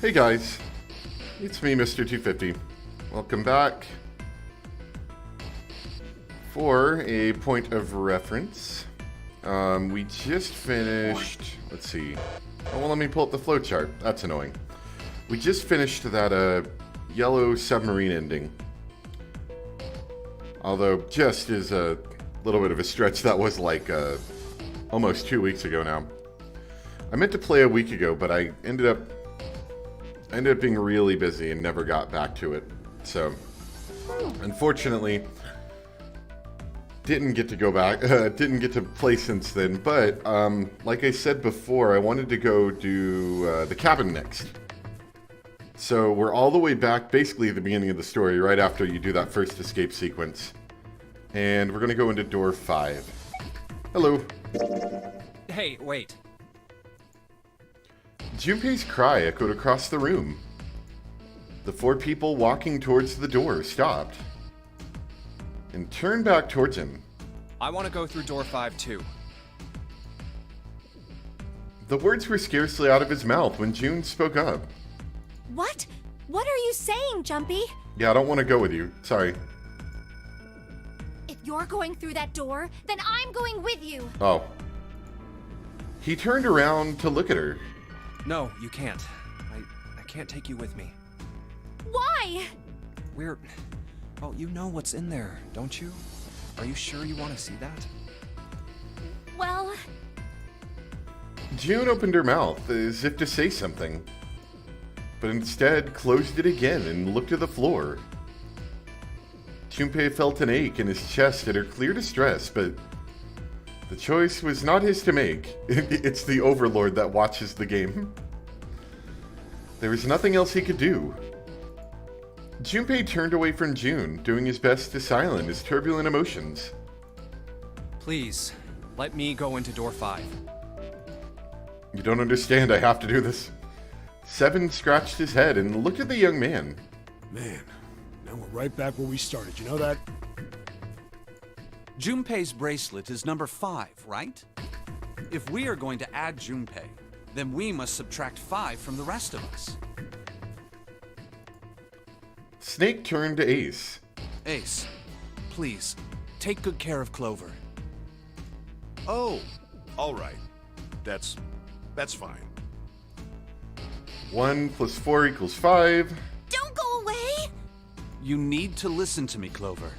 Hey guys, it's me, Mr. 250. Welcome back. For a point of reference, we just finished, let's see, oh well, let me pull up the flowchart. That's annoying. We just finished that yellow submarine ending. Although, just as a little bit of a stretch, that was like almost 2 weeks ago now. I meant to play a week ago, but I ended up being really busy and never got back to it. So, unfortunately, didn't get to go back, didn't get to play since then. But, like I said before, I wanted to go do the cabin next. So, we're all the way back, basically at the beginning of the story, right after you do that first escape sequence. And we're going to go into door 5. Hello. Hey, wait. Junpei's cry echoed across the room. The 4 people walking towards the door stopped and turned back towards him. I want to go through door 5 too. The words were scarcely out of his mouth when June spoke up. What? What are you saying, Jumpy? Yeah, I don't want to go with you. Sorry. If you're going through that door, then I'm going with you. Oh. He turned around to look at her. No, you can't. I can't take you with me. Why? Well, you know what's in there, don't you? Are you sure you want to see that? Well... June opened her mouth as if to say something, but instead closed it again and looked at the floor. Junpei felt an ache in his chest at her clear distress, but the choice was not his to make. It's the Overlord that watches the game. There was nothing else he could do. Junpei turned away from June, doing his best to silence his turbulent emotions. Please, let me go into door 5. You don't understand, I have to do this. Seven scratched his head and looked at the young man. Man, now we're right back where we started, you know that? Junpei's bracelet is number 5, right? If we are going to add Junpei, then we must subtract 5 from the rest of us. Snake turned to Ace. Ace, please, take good care of Clover. Oh, all right. That's fine. 1 + 4 = 5. Don't go away! You need to listen to me, Clover.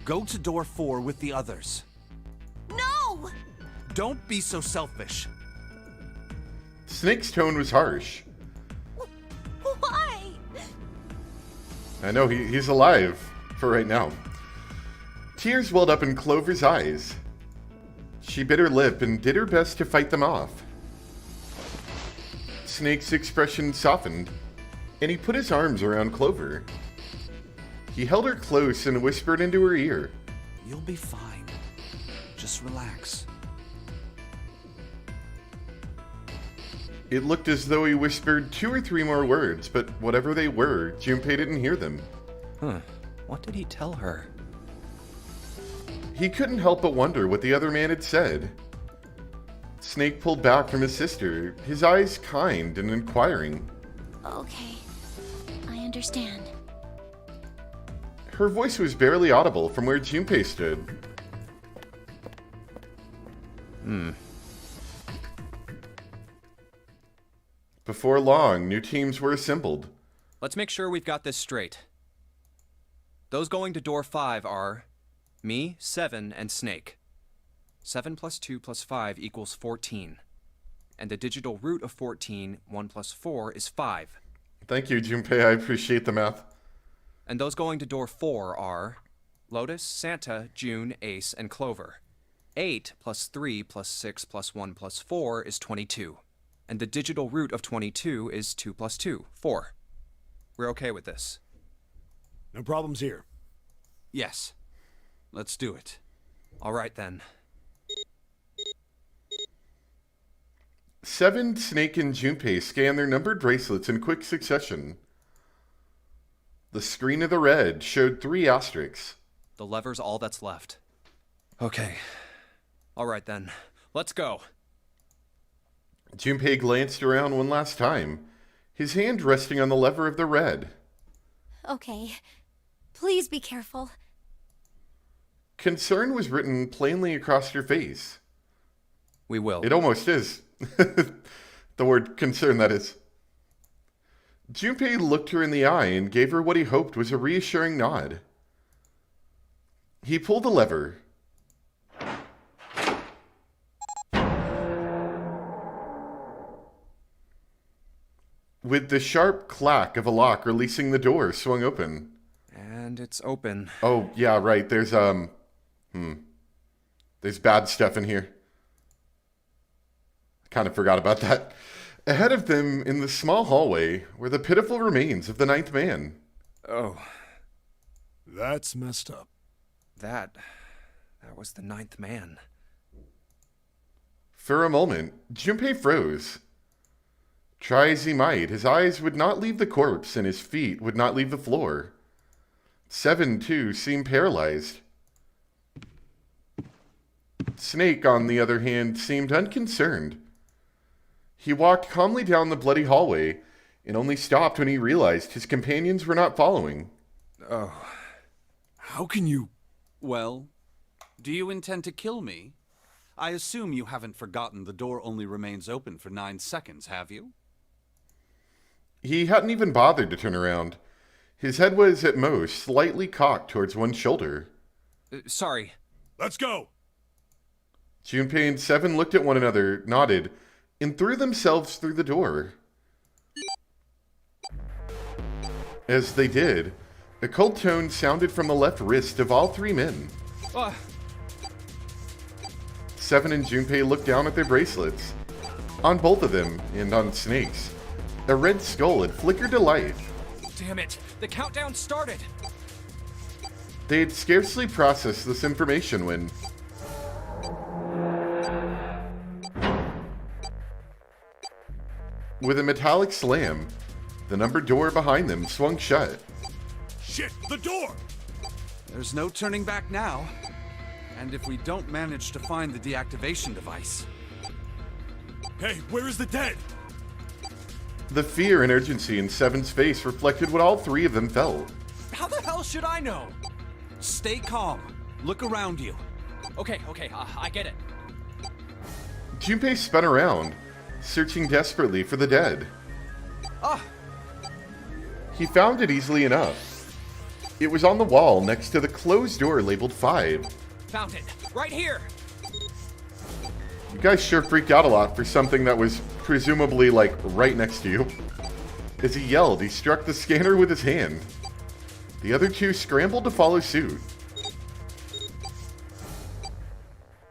Go to door 4 with the others. No! Don't be so selfish. Snake's tone was harsh. Why? I know, he's alive for right now. Tears welled up in Clover's eyes. She bit her lip and did her best to fight them off. Snake's expression softened, and he put his arms around Clover. He held her close and whispered into her ear. You'll be fine. Just relax. It looked as though he whispered 2 or 3 more words, but whatever they were, Junpei didn't hear them. What did he tell her? He couldn't help but wonder what the other man had said. Snake pulled back from his sister, his eyes kind and inquiring. Okay, I understand. Her voice was barely audible from where Junpei stood. Before long, new teams were assembled. Let's make sure we've got this straight. Those going to door 5 are me, 7, and Snake. 7 + 2 + 5 = 14. And the digital root of 14, 1 + 4, is 5. Thank you, Junpei. I appreciate the math. And those going to door 4 are Lotus, Santa, June, Ace, and Clover. 8 + 3 + 6 + 1 + 4 is 22. And the digital root of 22 is 2 + 2, 4. We're okay with this. No problems here. Yes. Let's do it. All right then. 7, Snake, and Junpei scanned their numbered bracelets in quick succession. The screen of the red showed 3 asterisks. The lever's all that's left. Okay. All right then. Let's go. Junpei glanced around one last time, his hand resting on the lever of the red. Okay. Please be careful. Concern was written plainly across her face. We will. It almost is. The word concern, that is. Junpei looked her in the eye and gave her what he hoped was a reassuring nod. He pulled the lever. With the sharp clack of a lock releasing the door swung open. And it's open. Oh, yeah, right. There's bad stuff in here. I kind of forgot about that. Ahead of them, in the small hallway, were the pitiful remains of the ninth man. Oh, That's messed up. that was the ninth man. For a moment, Junpei froze. Try as he might, his eyes would not leave the corpse and his feet would not leave the floor. Seven, too, seemed paralyzed. Snake, on the other hand, seemed unconcerned. He walked calmly down the bloody hallway and only stopped when he realized his companions were not following. Oh, How can you... Well, do you intend to kill me? I assume you haven't forgotten the door only remains open for 9 seconds, have you? He hadn't even bothered to turn around. His head was, at most, slightly cocked towards one shoulder. sorry. Let's go! Junpei and Seven looked at one another, nodded, and threw themselves through the door. As they did, a cold tone sounded from the left wrist of all three men. Uh, Seven and Junpei looked down at their bracelets. On both of them, and on Snake's, a red skull had flickered to life. damn it. The countdown started. They had scarcely processed this information when... With a metallic slam, the numbered door behind them swung shut. Shit, the door! There's no turning back now. And if we don't manage to find the deactivation device... Hey, where is the dead? The fear and urgency in Seven's face reflected what all three of them felt. How the hell should I know? Stay calm. Look around you. Okay, I get it. Junpei spun around, searching desperately for the dead. Ah, He found it easily enough. It was on the wall next to the closed door labeled 5. found it. Right here. You guys sure freaked out a lot for something that was presumably, like, right next to you. As he yelled, he struck the scanner with his hand. The other two scrambled to follow suit.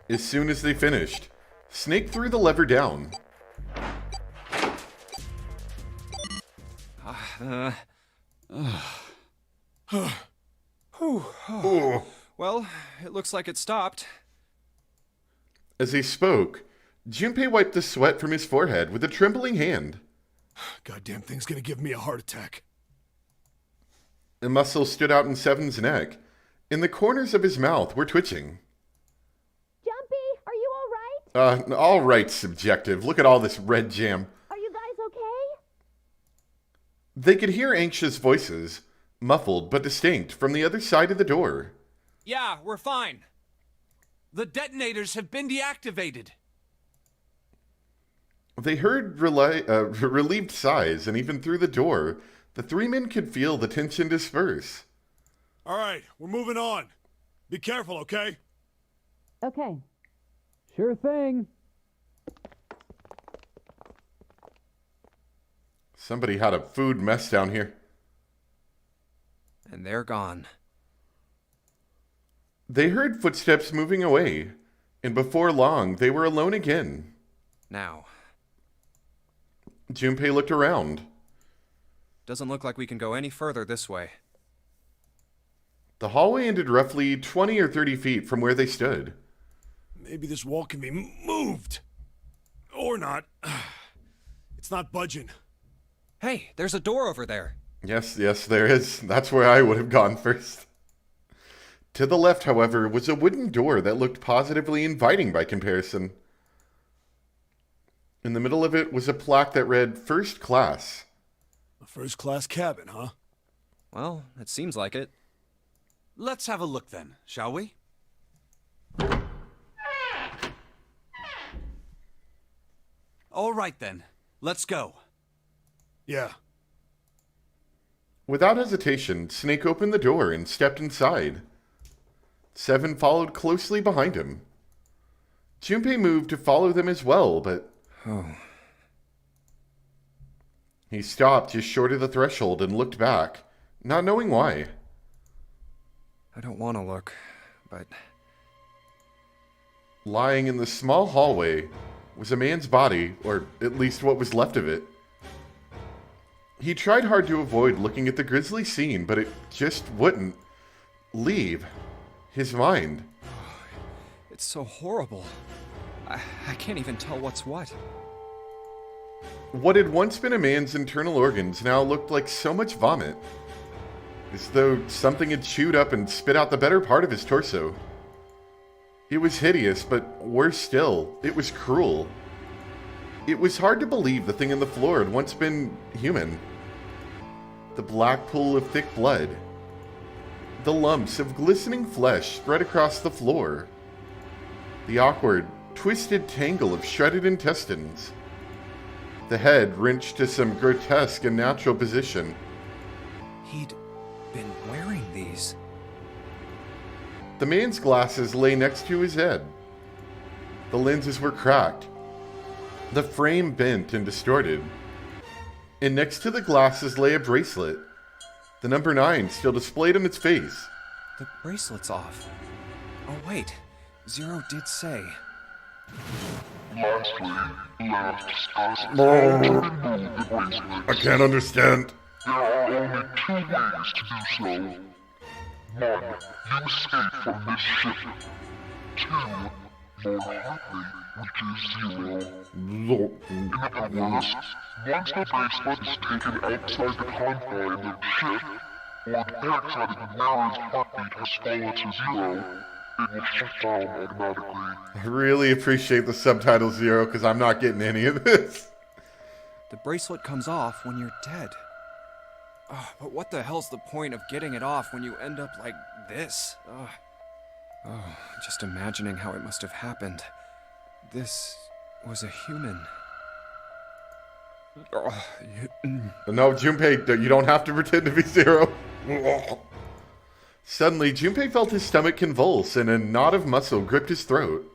As soon as they finished, Snake threw the lever down. Oh. Well, it looks like it stopped. As he spoke, Junpei wiped the sweat from his forehead with a trembling hand. Goddamn thing's gonna give me a heart attack. A muscle stood out in Seven's neck, and the corners of his mouth were twitching. Jumpy, are you all right? All right, subjective. Look at all this red jam. Are you guys okay? They could hear anxious voices, muffled but distinct, from the other side of the door. Yeah, we're fine. The detonators have been deactivated. They heard relieved sighs, and even through the door, the three men could feel the tension disperse. All right, we're moving on. Be careful, okay? Okay. Sure thing. Somebody had a food mess down here. And they're gone. They heard footsteps moving away, and before long, they were alone again. Now, Junpei looked around. doesn't look like we can go any further this way. The hallway ended roughly 20 or 30 feet from where they stood. Maybe this wall can be moved. Or not. It's not budging. Hey, there's a door over there. Yes, there is. That's where I would have gone first. To the left, however, was a wooden door that looked positively inviting by comparison. In the middle of it was a plaque that read, First Class. A first-class cabin, huh? Well, it seems like it. Let's have a look then, shall we? All right then, let's go. Yeah. Without hesitation, Snake opened the door and stepped inside. Seven followed closely behind him. Junpei moved to follow them as well, but... He stopped just short of the threshold and looked back, not knowing why. I don't want to look, but... Lying in the small hallway was a man's body, or at least what was left of it. He tried hard to avoid looking at the grisly scene, but it just wouldn't leave his mind. It's so horrible. I can't even tell what's what. What had once been a man's internal organs now looked like so much vomit, as though something had chewed up and spit out the better part of his torso. It was hideous, but worse still, it was cruel. It was hard to believe the thing on the floor had once been human. The black pool of thick blood. The lumps of glistening flesh spread across the floor. The awkward, twisted tangle of shredded intestines. The head wrenched to some grotesque and natural position. He'd been wearing these. The man's glasses lay next to his head. The lenses were cracked. The frame bent and distorted. And next to the glasses lay a bracelet. The number 9 still displayed on its face. The bracelet's off. Oh, wait. Zero did say. I can't understand. There are only two ways to do so. One, you escape from this ship. Two, your heart rate reaches 0. In other words, once the bracelet is taken outside the confines of the ship, or the backside of the wearer's heartbeat has fallen to 0, it will shut down automatically. I really appreciate the subtitle 0 because I'm not getting any of this. The bracelet comes off when you're dead. Oh, but what the hell's the point of getting it off when you end up like this? Oh, just imagining how it must have happened. This was a human. No, Junpei, you don't have to pretend to be 0. Suddenly, Junpei felt his stomach convulse and a knot of muscle gripped his throat.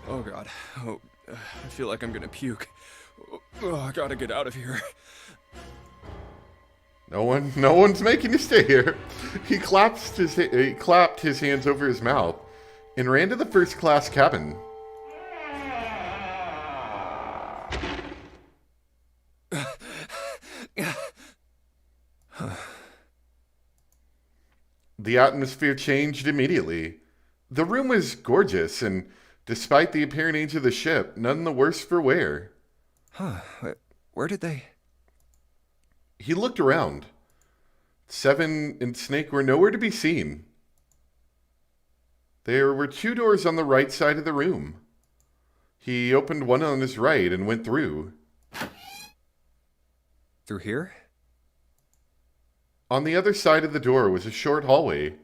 Oh god. Oh, I feel like I'm gonna puke. Oh, I gotta get out of here. No one's making you stay here. He clapped his hands over his mouth and ran to the first-class cabin. The atmosphere changed immediately. The room was gorgeous, and despite the apparent age of the ship, none the worse for wear. Huh. Where did they... He looked around. Seven and Snake were nowhere to be seen. There were 2 doors on the right side of the room. He opened one on his right and went through. Through here? On the other side of the door was a short hallway.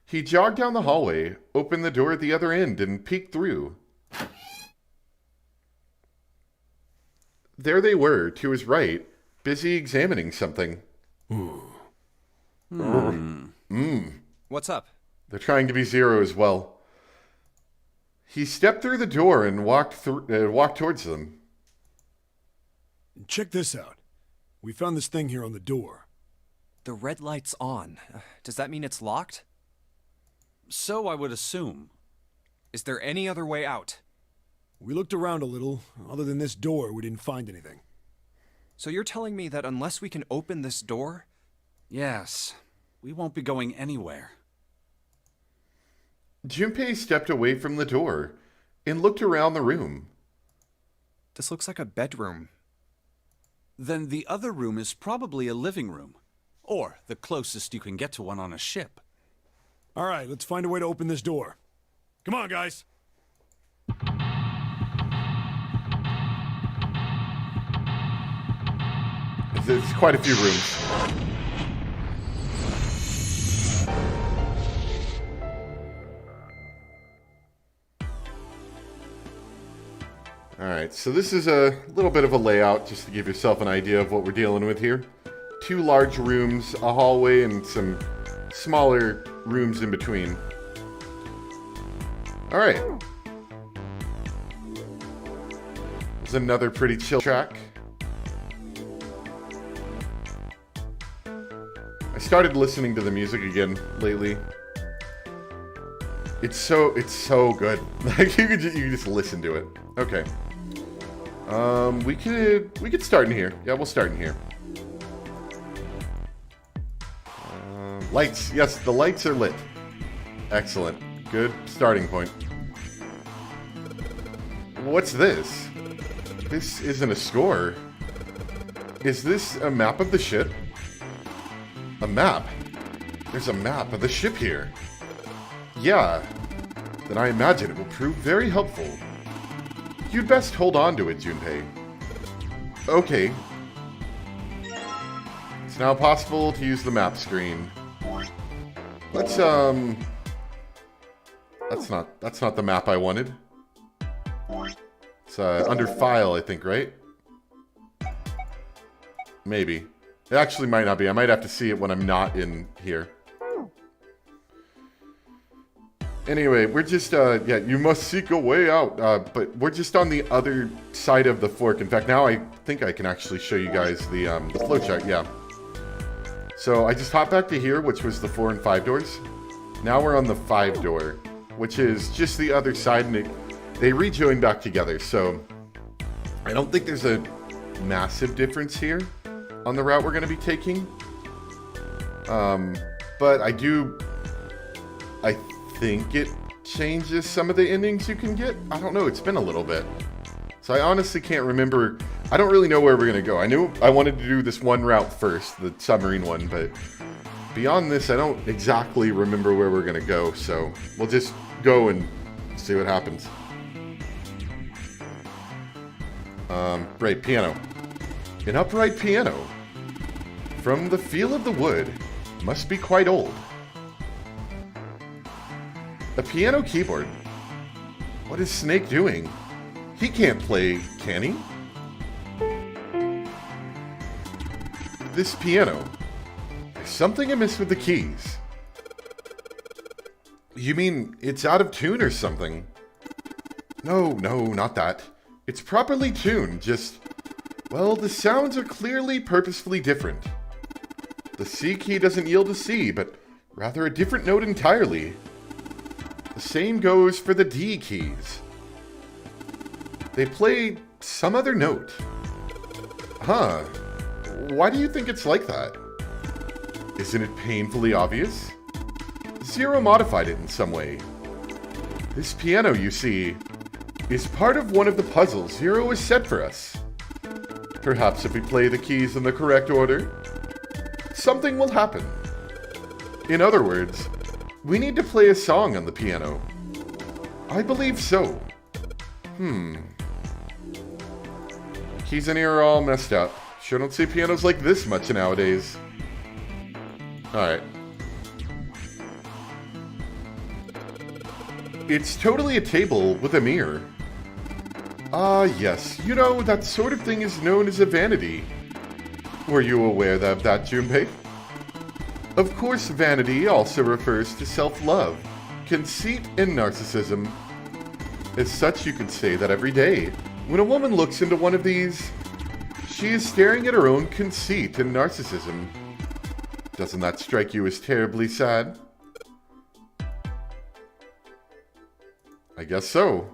He jogged down the hallway, opened the door at the other end, and peeked through. There they were, to his right, busy examining something. What's up? They're trying to be 0 as well. He stepped through the door and walked towards them. Check this out. We found this thing here on the door. The red light's on. Does that mean it's locked? So I would assume. Is there any other way out? We looked around a little. Other than this door, we didn't find anything. So you're telling me that unless we can open this door... Yes, we won't be going anywhere. Junpei stepped away from the door and looked around the room. This looks like a bedroom. Then the other room is probably a living room. Or the closest you can get to one on a ship. All right, let's find a way to open this door. Come on, guys. There's quite a few rooms. Alright, so this is a little bit of a layout just to give yourself an idea of what we're dealing with here. 2 large rooms, a hallway, and some smaller rooms in between. Alright. There's another pretty chill track. I started listening to the music again lately. It's so good. Like you could just listen to it. Okay. We could start in here. Yeah, we'll start in here. Lights. Yes, the lights are lit. Excellent. Good starting point. What's this? This isn't a score. Is this a map of the ship? A map? There's a map of the ship here. Yeah. Then I imagine it will prove very helpful. You'd best hold on to it, Junpei. Okay. It's now possible to use the map screen. Let's, That's not the map I wanted. It's, under File, I think, right? Maybe. It actually might not be. I might have to see it when I'm not in here. Anyway, we're just, yeah, you must seek a way out, but we're just on the other side of the fork. In fact, now I think I can actually show you guys the flowchart, yeah. So I just hopped back to here, which was the 4 and 5 doors. Now we're on the 5 door, which is just the other side, and they rejoin back together, so I don't think there's a massive difference here on the route we're going to be taking. But I think it changes some of the endings you can get. I don't know, it's been a little bit. So I honestly can't remember. I don't really know where we're going to go. I knew I wanted to do this one route first, the submarine one, but beyond this, I don't exactly remember where we're going to go. So we'll just go and see what happens. Right, piano. An upright piano. From the feel of the wood, must be quite old. A piano keyboard. What is Snake doing? He can't play, can he? This piano. There's something amiss with the keys. You mean it's out of tune or something? No, not that. It's properly tuned, just... well, the sounds are clearly purposefully different. The C key doesn't yield a C, but rather a different note entirely. The same goes for the D keys. They play some other note. Huh. Why do you think it's like that? Isn't it painfully obvious? Zero modified it in some way. This piano, you see, is part of one of the puzzles Zero has set for us. Perhaps if we play the keys in the correct order, something will happen. In other words, we need to play a song on the piano. I believe so. Keys in here are all messed up. Sure don't see pianos like this much nowadays. Alright. It's totally a table with a mirror. Ah, yes. You know, that sort of thing is known as a vanity. Were you aware of that, Junpei? Of course, vanity also refers to self-love, conceit, and narcissism. As such, you could say that every day, when a woman looks into one of these, she is staring at her own conceit and narcissism. Doesn't that strike you as terribly sad? I guess so.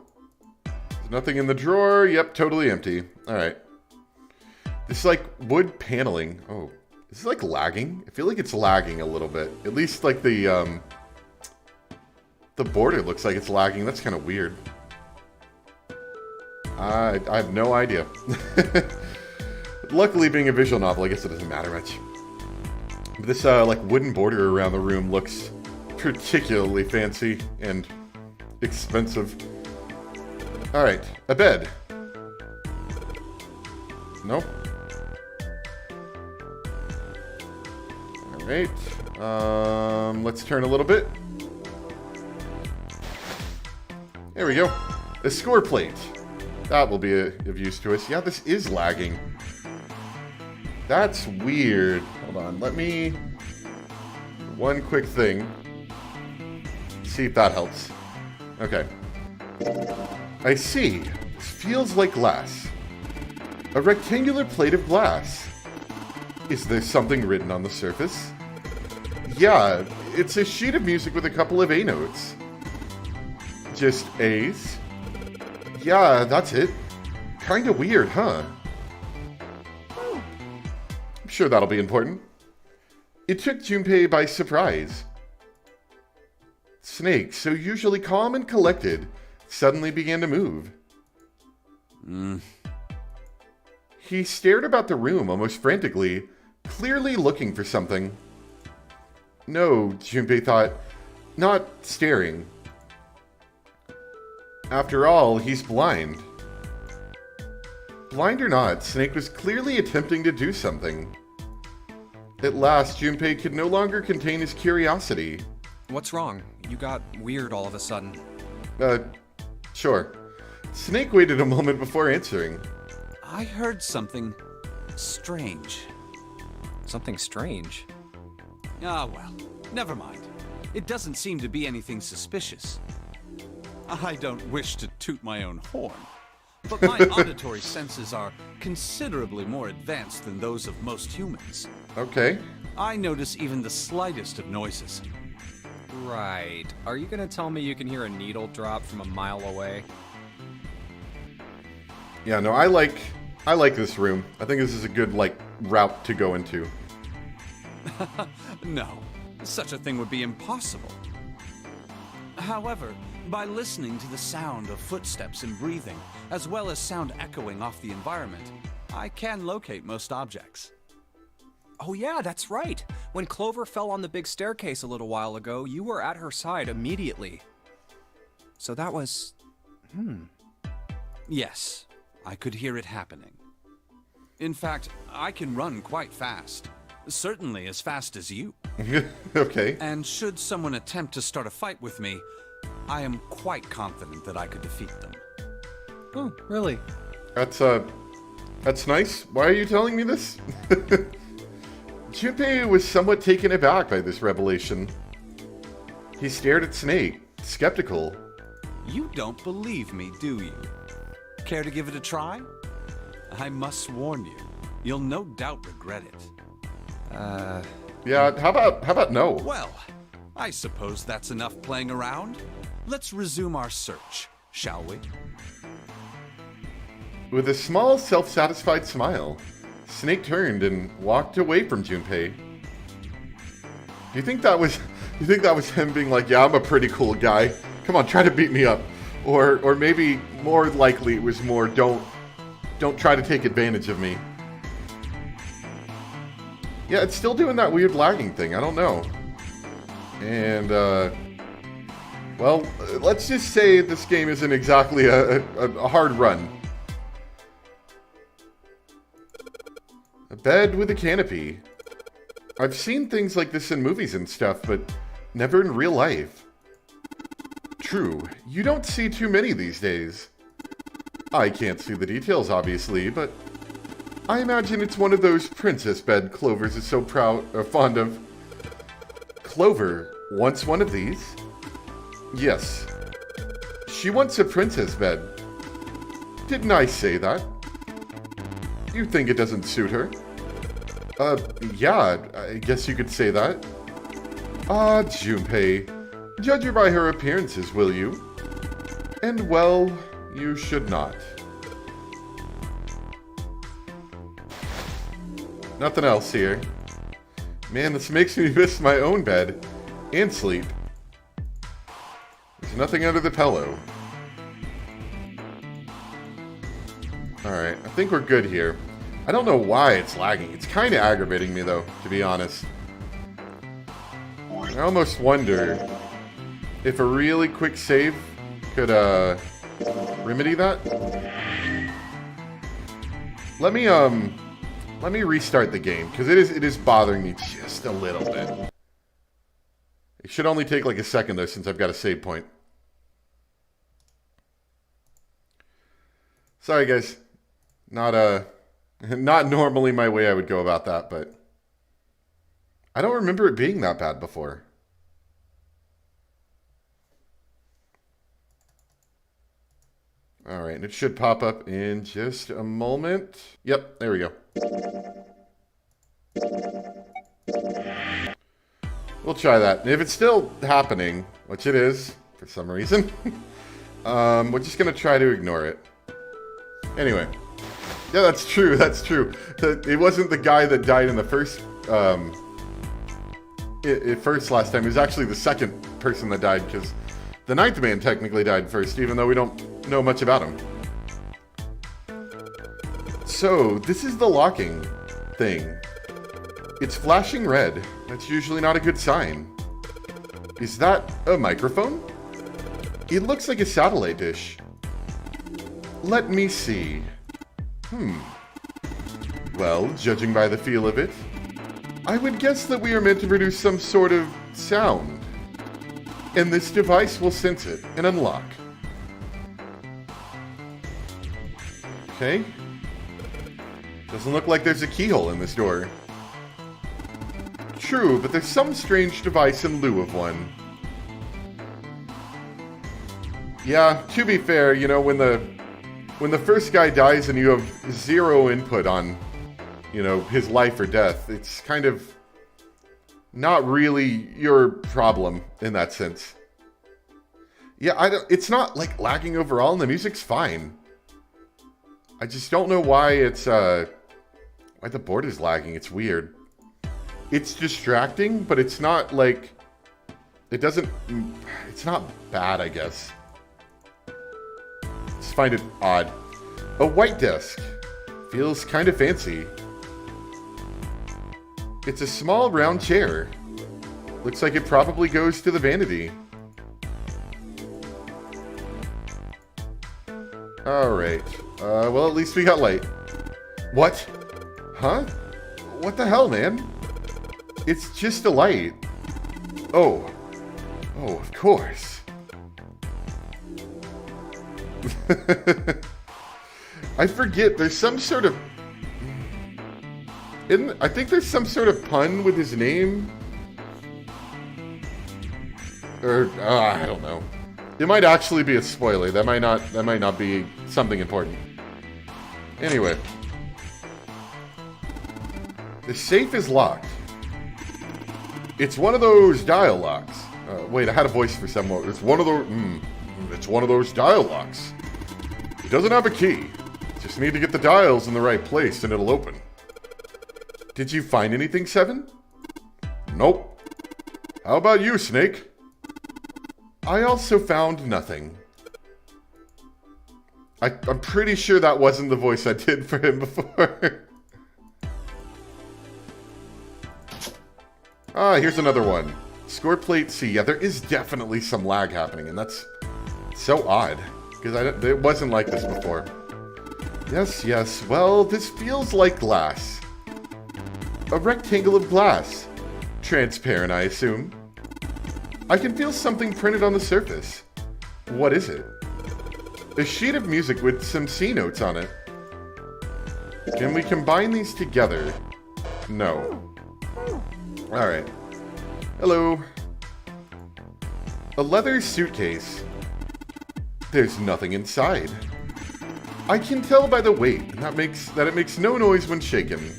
There's nothing in the drawer. Yep, totally empty. Alright. This, like, wood paneling. Oh, is this, like, lagging? I feel like it's lagging a little bit. At least, like, the border looks like it's lagging. That's kind of weird. I have no idea. Luckily, being a visual novel, I guess it doesn't matter much. But this, like, wooden border around the room looks particularly fancy and expensive. Alright, a bed. Nope. Alright. Let's turn a little bit. There we go. A score plate. That will be of use to us. Yeah, this is lagging. That's weird. Hold on. Let me... One quick thing. See if that helps. Okay. I see. This feels like glass. A rectangular plate of glass. Is there something written on the surface? Yeah, it's a sheet of music with a couple of A notes. Just A's? Yeah, that's it. Kinda weird, huh? I'm sure that'll be important. It took Junpei by surprise. Snake, so usually calm and collected, suddenly began to move. He stared about the room almost frantically, clearly looking for something. No, Junpei thought, not staring. After all, he's blind. Blind or not, Snake was clearly attempting to do something. At last, Junpei could no longer contain his curiosity. What's wrong? You got weird all of a sudden. Sure. Snake waited a moment before answering. I heard something strange. Something strange? Ah, well, never mind. It doesn't seem to be anything suspicious. I don't wish to toot my own horn, but my auditory senses are considerably more advanced than those of most humans. Okay. I notice even the slightest of noises. Right. Are you gonna tell me you can hear a needle drop from a mile away? Yeah, no, I like this room. I think this is a good, route to go into. No, such a thing would be impossible. However, by listening to the sound of footsteps and breathing, as well as sound echoing off the environment, I can locate most objects. Oh yeah, that's right. When Clover fell on the big staircase a little while ago, you were at her side immediately. So that was... Yes, I could hear it happening. In fact, I can run quite fast. Certainly as fast as you. Okay. And should someone attempt to start a fight with me, I am quite confident that I could defeat them. Oh, really? That's nice. Why are you telling me this? Junpei was somewhat taken aback by this revelation. He stared at Snake, skeptical. You don't believe me, do you? Care to give it a try? I must warn you, you'll no doubt regret it. Yeah, how about no? Well, I suppose that's enough playing around. Let's resume our search, shall we? With a small, self-satisfied smile, Snake turned and walked away from Junpei. Do you think that was him being like, yeah, I'm a pretty cool guy. Come on, try to beat me up. Or maybe more likely it was more, don't try to take advantage of me. Yeah, it's still doing that weird lagging thing. I don't know. And, well, let's just say this game isn't exactly a hard run. A bed with a canopy. I've seen things like this in movies and stuff, but never in real life. True, you don't see too many these days. I can't see the details, obviously, but I imagine it's one of those princess bed Clover's is so fond of. Clover wants one of these? Yes. She wants a princess bed. Didn't I say that? You think it doesn't suit her? Yeah, I guess you could say that. Ah, Junpei. Judge her by her appearances, will you? And, well, you should not. Nothing else here. Man, this makes me miss my own bed. And sleep. There's nothing under the pillow. Alright, I think we're good here. I don't know why it's lagging. It's kind of aggravating me, though, to be honest. I almost wonder if a really quick save could, remedy that. Let me Let me restart the game, because it is bothering me just a little bit. It should only take like a second, though, since I've got a save point. Sorry, guys. Not normally my way I would go about that, but I don't remember it being that bad before. All right, and it should pop up in just a moment. Yep, there we go. We'll try that. And if it's still happening, which it is, for some reason, we're just going to try to ignore it. Anyway. Yeah, that's true, that's true. It wasn't the guy that died in the first, first last time. It was actually the second person that died, because the ninth man technically died first, even though we don't know much about him. So, this is the locking thing. It's flashing red. That's usually not a good sign. Is that a microphone? It looks like a satellite dish. Let me see. Well, judging by the feel of it, I would guess that we are meant to produce some sort of sound. And this device will sense it and unlock. Okay. Doesn't look like there's a keyhole in this door. True, but there's some strange device in lieu of one. Yeah, to be fair, you know, when the first guy dies and you have zero input on, you know, his life or death, it's kind of not really your problem in that sense. Yeah, it's not like lagging overall, and the music's fine. I just don't know why it's why the board is lagging. It's weird. It's distracting, but it's not like it's not bad, I guess. Just find it odd. A white desk. Feels kind of fancy. It's a small round chair. Looks like it probably goes to the vanity. Alright. Well, at least we got light. What? Huh? What the hell, man? It's just a light. Oh. Oh, of course. I forget, there's some sort of... I think there's some sort of pun with his name. Or, I don't know. It might actually be a spoiler. That might not be something important. Anyway. The safe is locked. It's one of those dial locks. Wait, I had a voice for someone. It's one of those... it's one of those dial locks. It doesn't have a key. Just need to get the dials in the right place and it'll open. Did you find anything, Seven? Nope. How about you, Snake? I also found nothing. I'm pretty sure that wasn't the voice I did for him before. Here's another one. Score plate C. Yeah, there is definitely some lag happening, and that's so odd. Because it wasn't like this before. Yes. Well, this feels like glass. A rectangle of glass. Transparent, I assume. I can feel something printed on the surface. What is it? A sheet of music with some C notes on it. Can we combine these together? No. Alright. Hello. A leather suitcase. There's nothing inside. I can tell by the weight, and that it makes no noise when shaken.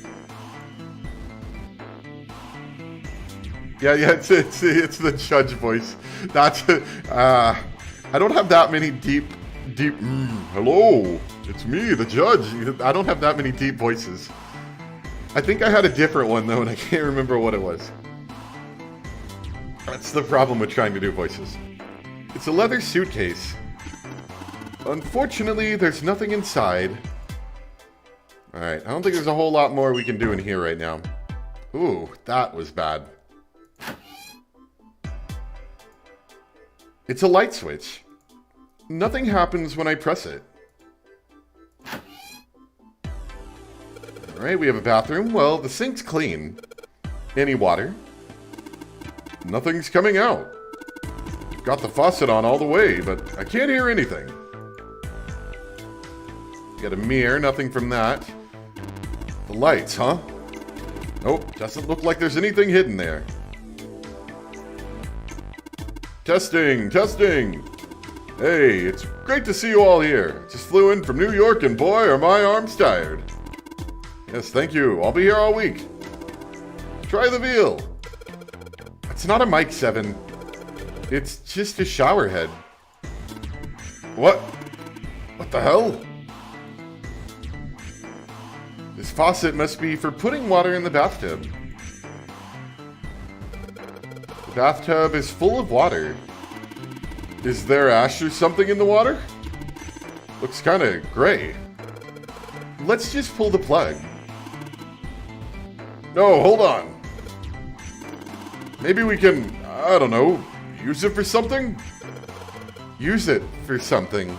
Yeah, it's the judge voice. That's I don't have that many deep. Hello, it's me, the judge. I don't have that many deep voices. I think I had a different one though, and I can't remember what it was. That's the problem with trying to do voices. It's a leather suitcase. Unfortunately, there's nothing inside. Alright, I don't think there's a whole lot more we can do in here right now. Ooh, that was bad. It's a light switch. Nothing happens when I press it. Alright, we have a bathroom. Well, the sink's clean. Any water? Nothing's coming out. Got the faucet on all the way, but I can't hear anything. Got a mirror, nothing from that. The lights, huh? Nope, doesn't look like there's anything hidden there. Testing, testing! Hey, it's great to see you all here. Just flew in from New York and boy, are my arms tired. Yes, thank you. I'll be here all week. Try the veal. It's not a mic 7. It's just a shower head. What? What the hell? This faucet must be for putting water in the bathtub. The bathtub is full of water. Is there ash or something in the water? Looks kind of gray. Let's just pull the plug. No, hold on. Maybe we can, I don't know, use it for something? Use it for something.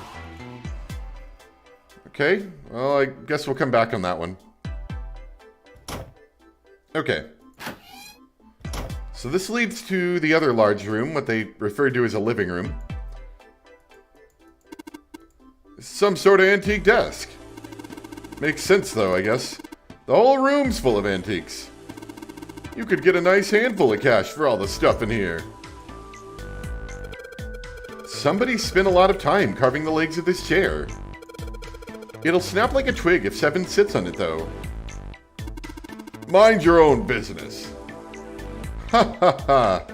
Okay, well, I guess we'll come back on that one. Okay. So this leads to the other large room, what they refer to as a living room. Some sort of antique desk. Makes sense though, I guess. The whole room's full of antiques. You could get a nice handful of cash for all the stuff in here. Somebody spent a lot of time carving the legs of this chair. It'll snap like a twig if Seven sits on it though. Mind your own business. Ha ha ha.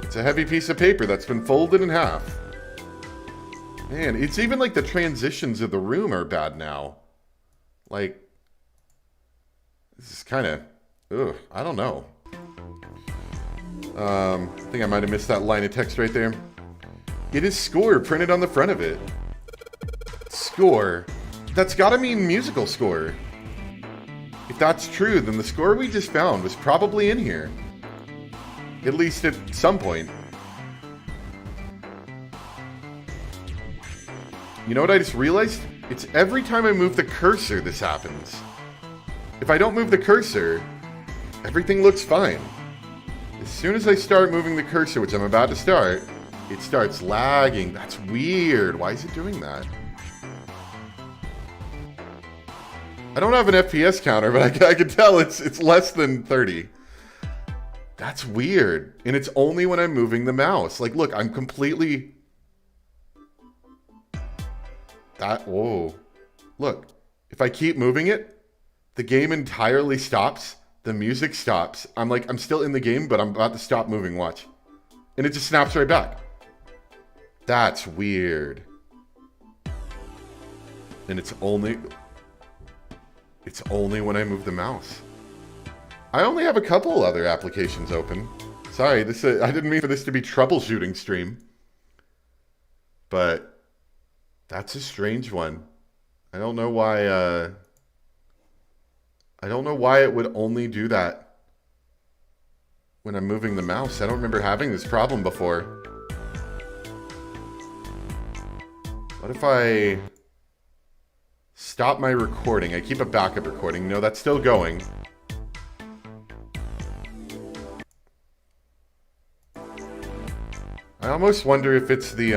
It's a heavy piece of paper that's been folded in half. Man, it's even like the transitions of the room are bad now. Like, this is kind of, ugh, I don't know. I think I might have missed that line of text right there. It is score printed on the front of it. Score? That's gotta mean musical score. If that's true, then the score we just found was probably in here. At least at some point. You know what I just realized? It's every time I move the cursor this happens. If I don't move the cursor, everything looks fine. As soon as I start moving the cursor, which I'm about to start, it starts lagging. That's weird. Why is it doing that? I don't have an FPS counter, but I can tell it's less than 30. That's weird. And it's only when I'm moving the mouse. Like, look, I'm completely... whoa. Look, if I keep moving it, the game entirely stops. The music stops. I'm still in the game, but I'm about to stop moving, watch. And it just snaps right back. That's weird. And it's only when I move the mouse. I only have a couple other applications open. Sorry, I didn't mean for this to be troubleshooting stream. But that's a strange one. I don't know why it would only do that when I'm moving the mouse. I don't remember having this problem before. What if I stop my recording? I keep a backup recording. No, that's still going. I almost wonder if it's the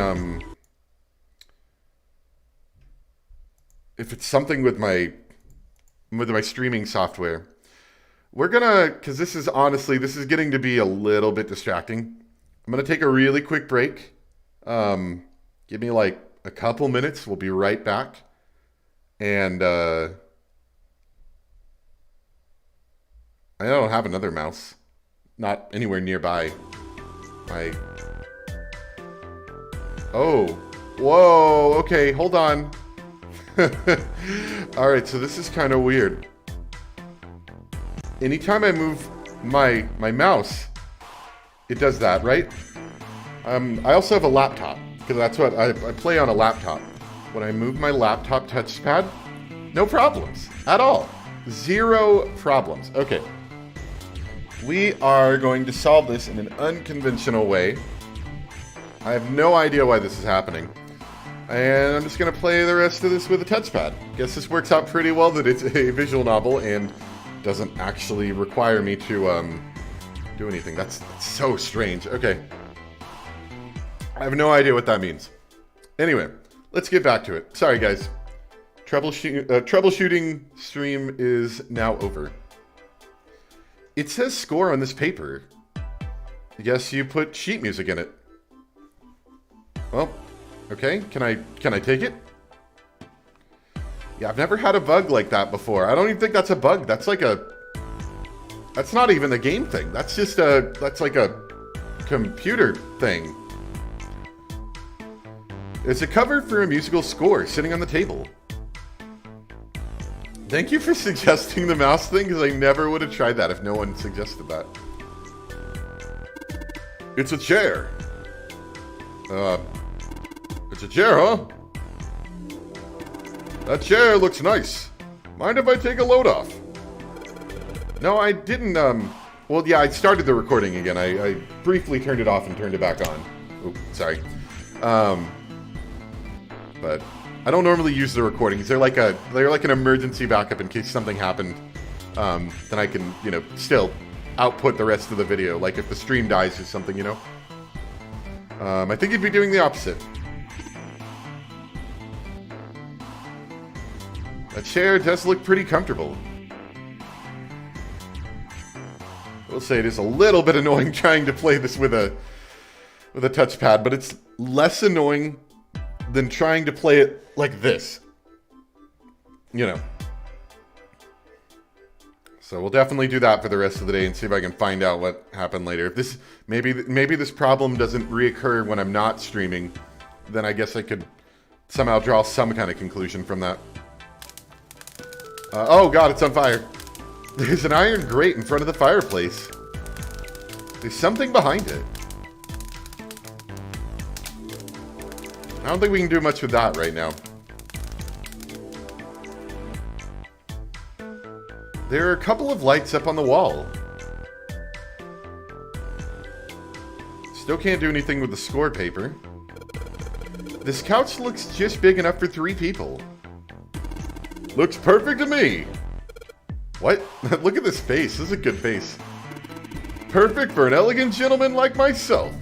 if it's something with my streaming software. We're gonna, because this is getting to be a little bit distracting. I'm gonna take a really quick break. Give me like a couple minutes. We'll be right back. And I don't have another mouse. Not anywhere nearby. Oh. Whoa. Okay, hold on. Alright, so this is kind of weird. Anytime I move my mouse, it does that, right? I also have a laptop, because that's what I play on a laptop. When I move my laptop touchpad, no problems at all. 0 problems. Okay. We are going to solve this in an unconventional way. I have no idea why this is happening. And I'm just going to play the rest of this with a touchpad. Guess this works out pretty well that it's a visual novel and doesn't actually require me to do anything. That's so strange. Okay. I have no idea what that means. Anyway, let's get back to it. Sorry, guys. Troubleshooting stream is now over. It says score on this paper. I guess you put sheet music in it. Well, okay. Can I take it? Yeah, I've never had a bug like that before. I don't even think that's a bug. That's like that's not even a game thing. That's just that's like a computer thing. It's a cover for a musical score sitting on the table. Thank you for suggesting the mouse thing, because I never would have tried that if no one suggested that. It's a chair. It's a chair, huh? That chair looks nice. Mind if I take a load off? No, I didn't, well, yeah, I started the recording again. I briefly turned it off and turned it back on. Oops, sorry. But I don't normally use the recordings. They're like an emergency backup in case something happened. Then I can, still output the rest of the video. Like if the stream dies or something, I think you'd be doing the opposite. That chair does look pretty comfortable. I will say it is a little bit annoying trying to play this with a touchpad, but it's less annoying than trying to play it like this. So we'll definitely do that for the rest of the day and see if I can find out what happened later. If this maybe this problem doesn't reoccur when I'm not streaming, then I guess I could somehow draw some kind of conclusion from that. Oh god, it's on fire. There's an iron grate in front of the fireplace. There's something behind it. I don't think we can do much with that right now. There are a couple of lights up on the wall. Still can't do anything with the score paper. This couch looks just big enough for 3 people. Looks perfect to me. What? Look at this face. This is a good face. Perfect for an elegant gentleman like myself.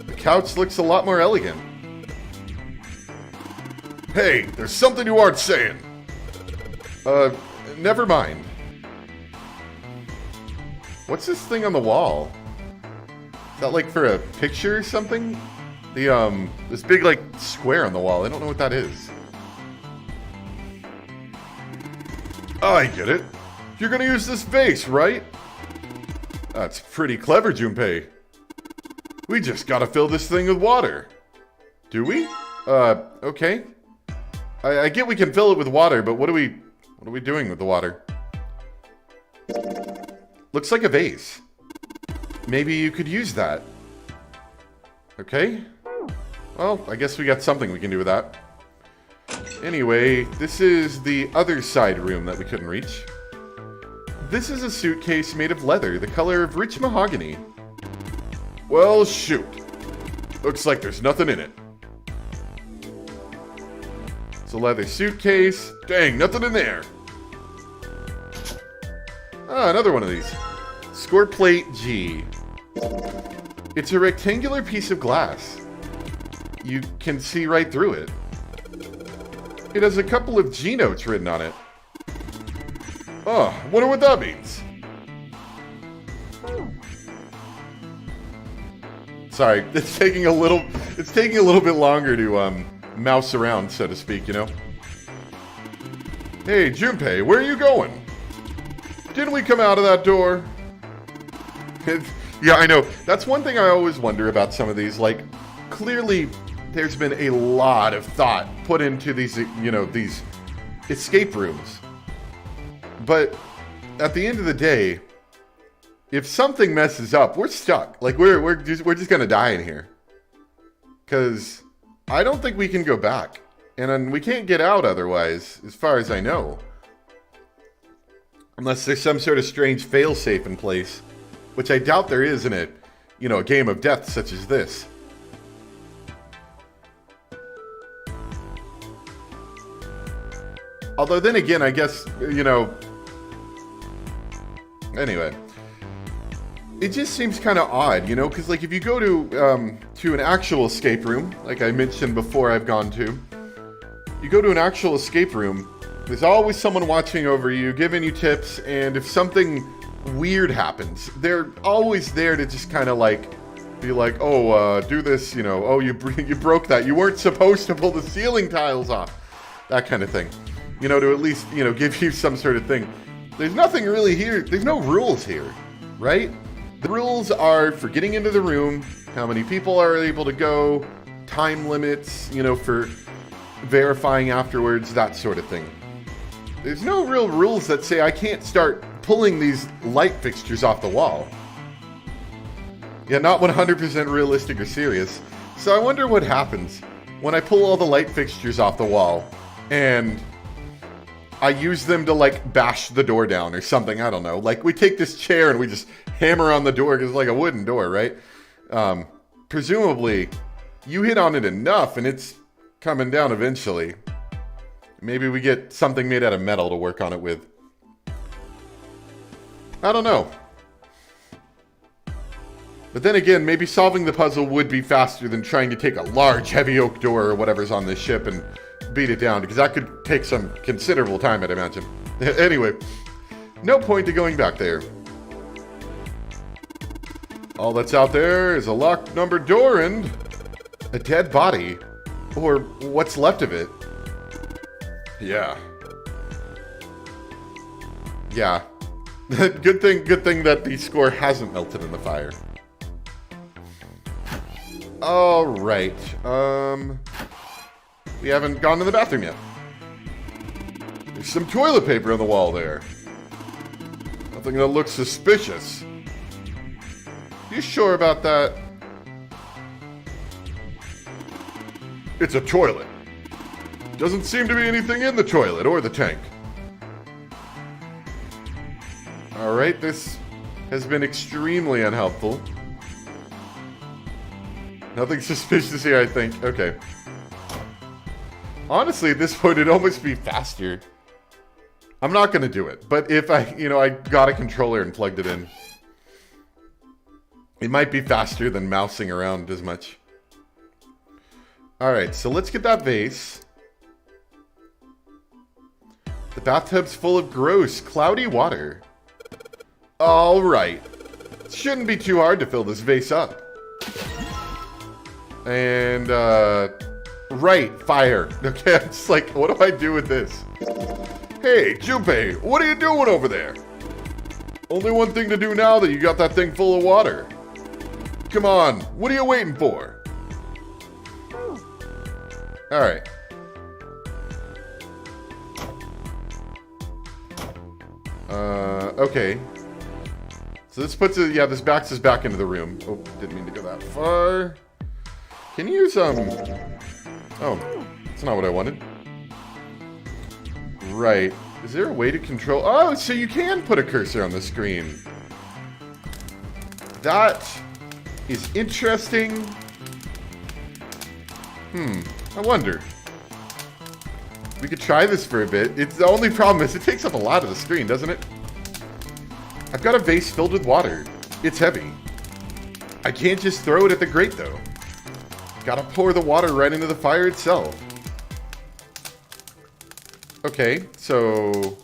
The couch looks a lot more elegant. Hey, there's something you aren't saying. Never mind. What's this thing on the wall? Is that like for a picture or something? This big like square on the wall. I don't know what that is. Oh, I get it. You're gonna use this vase, right? That's pretty clever, Junpei. We just gotta fill this thing with water. Do we? Okay. I get we can fill it with water, but what are we doing with the water? Looks like a vase. Maybe you could use that. Okay. Well, I guess we got something we can do with that. Anyway, this is the other side room that we couldn't reach. This is a suitcase made of leather, the color of rich mahogany. Well, shoot. Looks like there's nothing in it. It's a leather suitcase. Dang, nothing in there. Ah, another one of these. Score plate G. It's a rectangular piece of glass. You can see right through it. It has a couple of G notes written on it. Oh, wonder what that means. Sorry, it's taking a little bit longer to mouse around, so to speak, Hey, Junpei, where are you going? Didn't we come out of that door? Yeah, I know. That's one thing I always wonder about some of these. Like, clearly, there's been a lot of thought put into these, these escape rooms. But at the end of the day, if something messes up, we're stuck. Like, we're just gonna die in here. Because I don't think we can go back. And we can't get out otherwise, as far as I know. Unless there's some sort of strange failsafe in place. Which I doubt there is in a game of death such as this. Although then again, I guess, you know... Anyway. It just seems kind of odd, you know? Because, like, if you go to an actual escape room, like I mentioned before I've gone to, you go to an actual escape room, there's always someone watching over you, giving you tips, and if something weird happens, they're always there to just kind of, like, be like, oh, do this, you know, oh, you broke that. You weren't supposed to pull the ceiling tiles off. That kind of thing. You know, to at least, you know, give you some sort of thing. There's nothing really here. There's no rules here, right? The rules are for getting into the room, how many people are able to go, time limits, you know, for verifying afterwards, that sort of thing. There's no real rules that say I can't start pulling these light fixtures off the wall. Yeah, not 100% realistic or serious. So I wonder what happens when I pull all the light fixtures off the wall and I use them to, like, bash the door down or something. I don't know. Like, we take this chair and we just hammer on the door because it's like a wooden door, right? Presumably, you hit on it enough and it's coming down eventually. Maybe we get something made out of metal to work on it with. I don't know. But then again, maybe solving the puzzle would be faster than trying to take a large heavy oak door or whatever's on this ship and beat it down, because that could take some considerable time, I'd imagine. Anyway, no point to going back there. All that's out there is a locked numbered door and a dead body. Or what's left of it. Yeah. Yeah. Good thing that the score hasn't melted in the fire. Alright, we haven't gone to the bathroom yet. There's some toilet paper on the wall there. Nothing that looks suspicious. You sure about that? It's a toilet. Doesn't seem to be anything in the toilet or the tank. Alright, this has been extremely unhelpful. Nothing suspicious here, I think. Okay. Honestly, at this point, it'd almost be faster. I'm not going to do it. But if I got a controller and plugged it in, it might be faster than mousing around as much. Alright, so let's get that vase. The bathtub's full of gross, cloudy water. Alright. Shouldn't be too hard to fill this vase up. And, right, fire. Okay, I'm just like, what do I do with this? Hey, Junpei, what are you doing over there? Only one thing to do now that you got that thing full of water. Come on, what are you waiting for? Alright. Okay. So this puts it, yeah, this backs us back into the room. Oh, didn't mean to go that far. Can you use, oh, that's not what I wanted. Right. Is there a way to control... Oh, so you can put a cursor on the screen. That is interesting. I wonder. We could try this for a bit. It's the only problem is it takes up a lot of the screen, doesn't it? I've got a vase filled with water. It's heavy. I can't just throw it at the grate, though. Gotta pour the water right into the fire itself. Okay, so...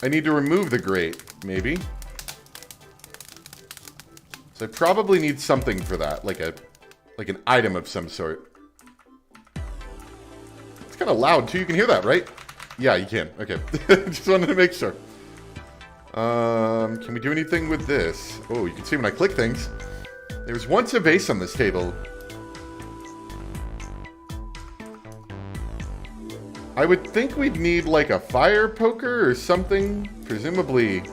I need to remove the grate, maybe. So I probably need something for that, like an item of some sort. It's kind of loud, too. You can hear that, right? Yeah, you can. Okay. Just wanted to make sure. Can we do anything with this? Oh, you can see when I click things. There was once a vase on this table. I would think we'd need like a fire poker or something. Presumably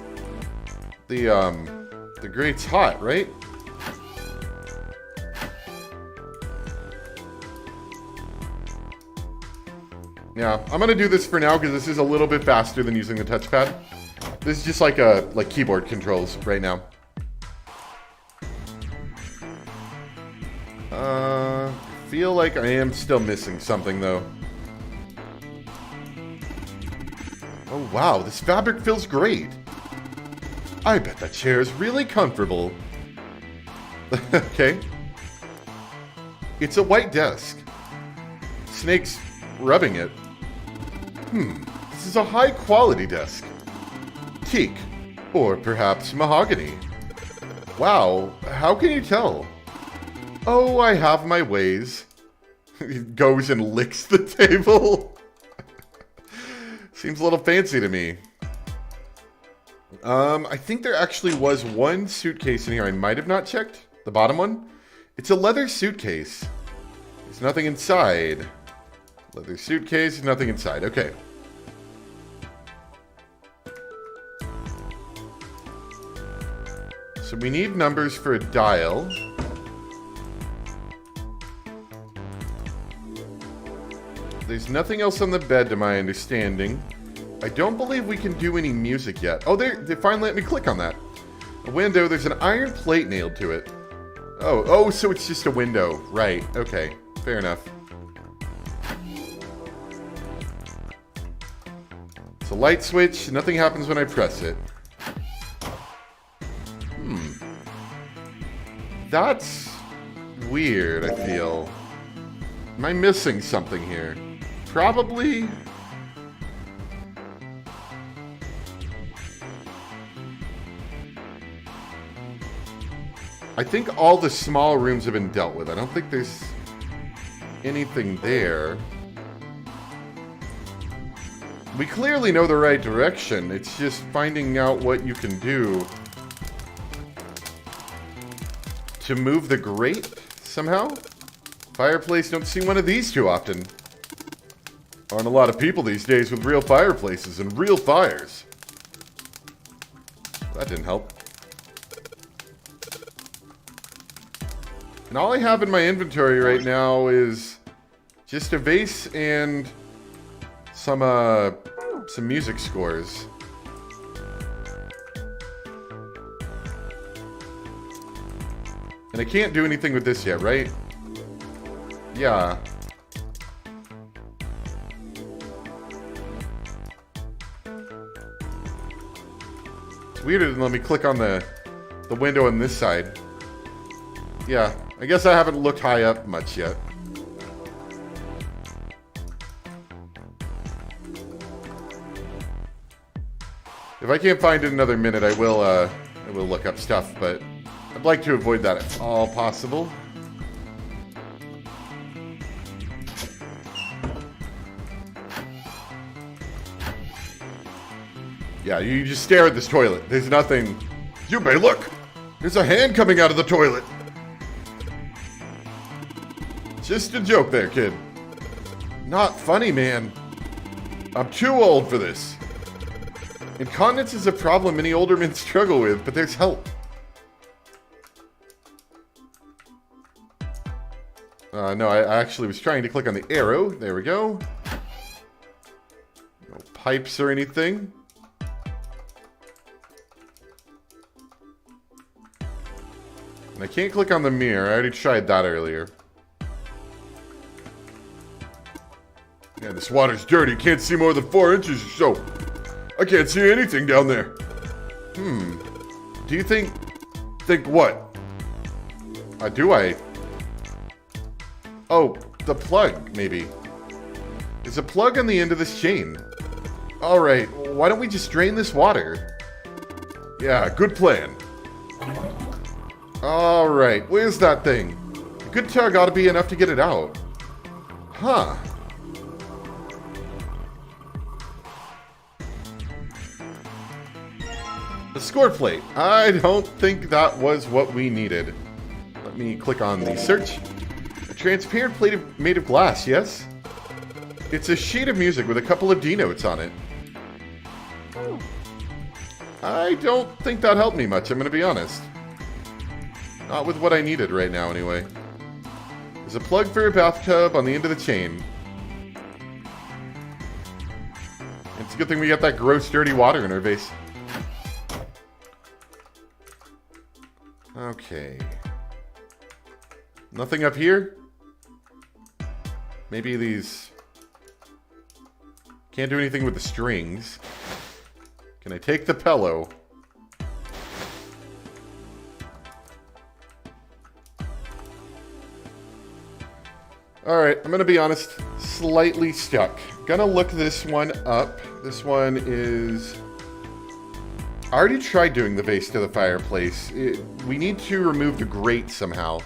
the grate's hot, right? Yeah, I'm gonna do this for now because this is a little bit faster than using the touchpad. This is just like keyboard controls right now. I feel like I am still missing something, though. Oh wow, this fabric feels great. I bet that chair is really comfortable. Okay. It's a white desk. Snake's rubbing it. This is a high-quality desk. Teak, or perhaps mahogany. Wow, how can you tell? Oh, I have my ways. He goes and licks the table. Seems a little fancy to me. I think there actually was one suitcase in here I might have not checked. The bottom one. It's a leather suitcase. There's nothing inside. Leather suitcase, nothing inside. Okay. So we need numbers for a dial. There's nothing else on the bed to my understanding. I don't believe we can do any music yet. Oh, they finally let me click on that. A window, there's an iron plate nailed to it. Oh, so it's just a window. Right, okay. Fair enough. It's a light switch. Nothing happens when I press it. That's weird, I feel. Am I missing something here? Probably. I think all the small rooms have been dealt with. I don't think there's anything there. We clearly know the right direction. It's just finding out what you can do to move the grate somehow. Fireplace, don't see one of these too often. Aren't a lot of people these days with real fireplaces and real fires. That didn't help. And all I have in my inventory right now is just a vase and some music scores. And I can't do anything with this yet, right? Yeah. It's weirder than let me click on the window on this side. Yeah, I guess I haven't looked high up much yet. If I can't find it in another minute, I will look up stuff, but I'd like to avoid that if all possible. Yeah, you just stare at this toilet. There's nothing. Junpei, look! There's a hand coming out of the toilet! Just a joke there, kid. Not funny, man. I'm too old for this. Incontinence is a problem many older men struggle with, but there's help. No, I actually was trying to click on the arrow. There we go. No pipes or anything. And I can't click on the mirror. I already tried that earlier. Yeah, this water's dirty. Can't see more than 4 inches or so. I can't see anything down there. Do you think what? Do I? Oh, the plug, maybe. There's a plug on the end of this chain. Alright, why don't we just drain this water? Yeah, good plan. Alright, where's that thing? A good tug ought to be enough to get it out. Huh. The score plate. I don't think that was what we needed. Let me click on the search. A transparent plate made of glass, yes? It's a sheet of music with a couple of D notes on it. I don't think that helped me much, I'm going to be honest. Not with what I needed right now, anyway. There's a plug for a bathtub on the end of the chain. It's a good thing we got that gross, dirty water in our vase. Okay. Nothing up here? Maybe these Can't do anything with the strings. Can I take the pillow? Alright, I'm gonna be honest, slightly stuck. Gonna look this one up. This one is... I already tried doing the vase to the fireplace. We need to remove the grate somehow.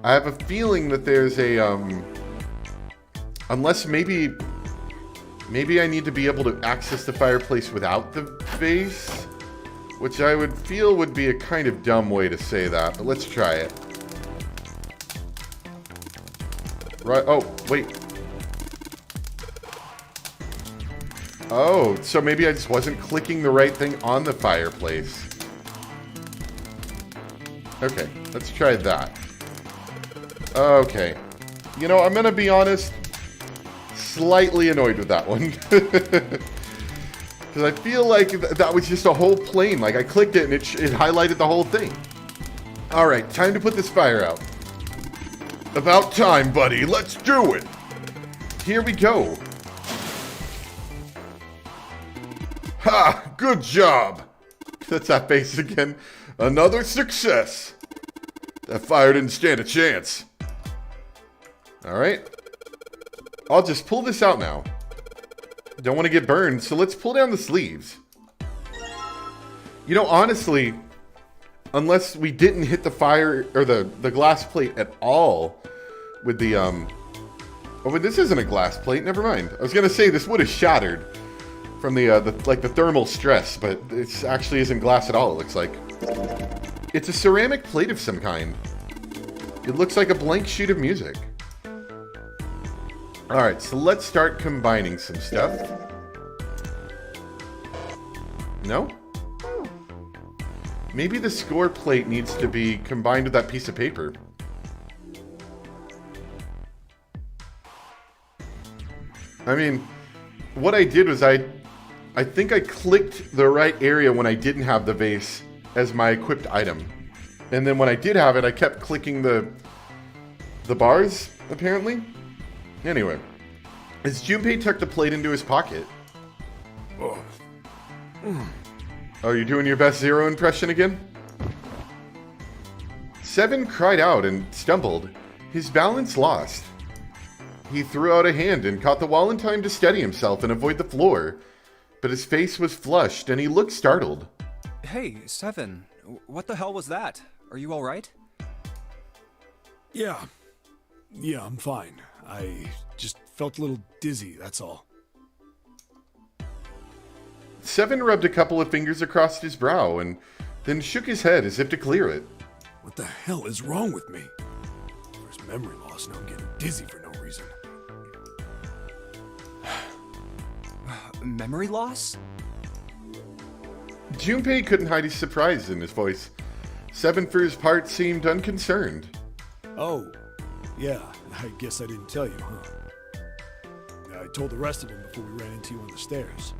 I have a feeling that there's a, unless maybe I need to be able to access the fireplace without the vase, which I would feel would be a kind of dumb way to say that, but let's try it. Right, oh, wait. Oh, so maybe I just wasn't clicking the right thing on the fireplace. Okay, let's try that. Okay. You know, I'm gonna be honest, slightly annoyed with that one. Because I feel like that was just a whole plane. Like, I clicked it and it highlighted the whole thing. Alright, time to put this fire out. About time, buddy. Let's do it. Here we go. Ha! Good job. That's that face again. Another success. That fire didn't stand a chance. Alright. I'll just pull this out now. Don't want to get burned, so let's pull down the sleeves. You know, honestly, unless we didn't hit the fire or the glass plate at all with the oh wait, this isn't a glass plate, never mind. I was gonna say this would have shattered from the thermal stress, but it actually isn't glass at all, it looks like. It's a ceramic plate of some kind. It looks like a blank sheet of music. Alright, so let's start combining some stuff. No? Maybe the score plate needs to be combined with that piece of paper. I mean, what I did was I think I clicked the right area when I didn't have the vase as my equipped item. And then when I did have it, I kept clicking the bars, apparently. Anyway, as Junpei tucked the plate into his pocket. Oh, you're doing your best Zero impression again? Seven cried out and stumbled, his balance lost. He threw out a hand and caught the wall in time to steady himself and avoid the floor, but his face was flushed and he looked startled. Hey, Seven, what the hell was that? Are you alright? Yeah, I'm fine. I just felt a little dizzy, that's all. Seven rubbed a couple of fingers across his brow and then shook his head as if to clear it. What the hell is wrong with me? There's memory loss and I'm getting dizzy for no reason. Memory loss? Junpei couldn't hide his surprise in his voice. Seven, for his part, seemed unconcerned. Oh, yeah, I guess I didn't tell you, huh? I told the rest of them before we ran into you on the stairs.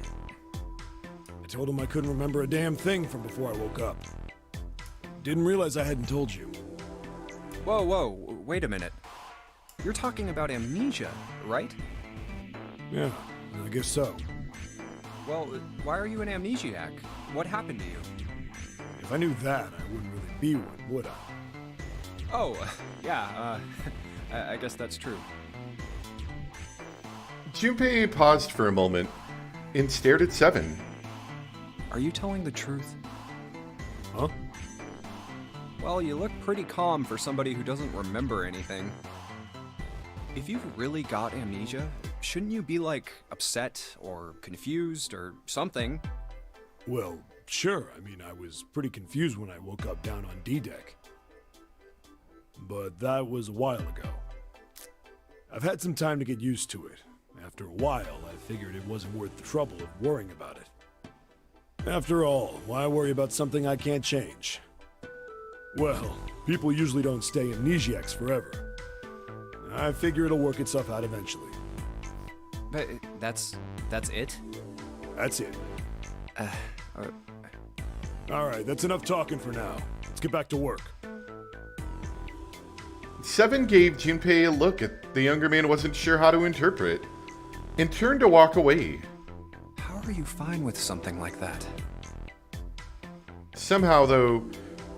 I told them I couldn't remember a damn thing from before I woke up. Didn't realize I hadn't told you. Whoa, wait a minute. You're talking about amnesia, right? Yeah, I guess so. Well, why are you an amnesiac? What happened to you? If I knew that, I wouldn't really be one, would I? Oh, yeah, I guess that's true. Junpei paused for a moment and stared at Seven. Are you telling the truth? Huh? Well, you look pretty calm for somebody who doesn't remember anything. If you've really got amnesia, shouldn't you be, like, upset or confused or something? Well, sure. I mean, I was pretty confused when I woke up down on D-Deck. But that was a while ago. I've had some time to get used to it. After a while, I figured it wasn't worth the trouble of worrying about it. After all, why worry about something I can't change? Well, people usually don't stay amnesiacs forever. I figure it'll work itself out eventually. But that's it? That's it. Alright, that's enough talking for now. Let's get back to work. Seven gave Junpei a look the younger man wasn't sure how to interpret, and turned to walk away. are you fine with something like that? Somehow, though,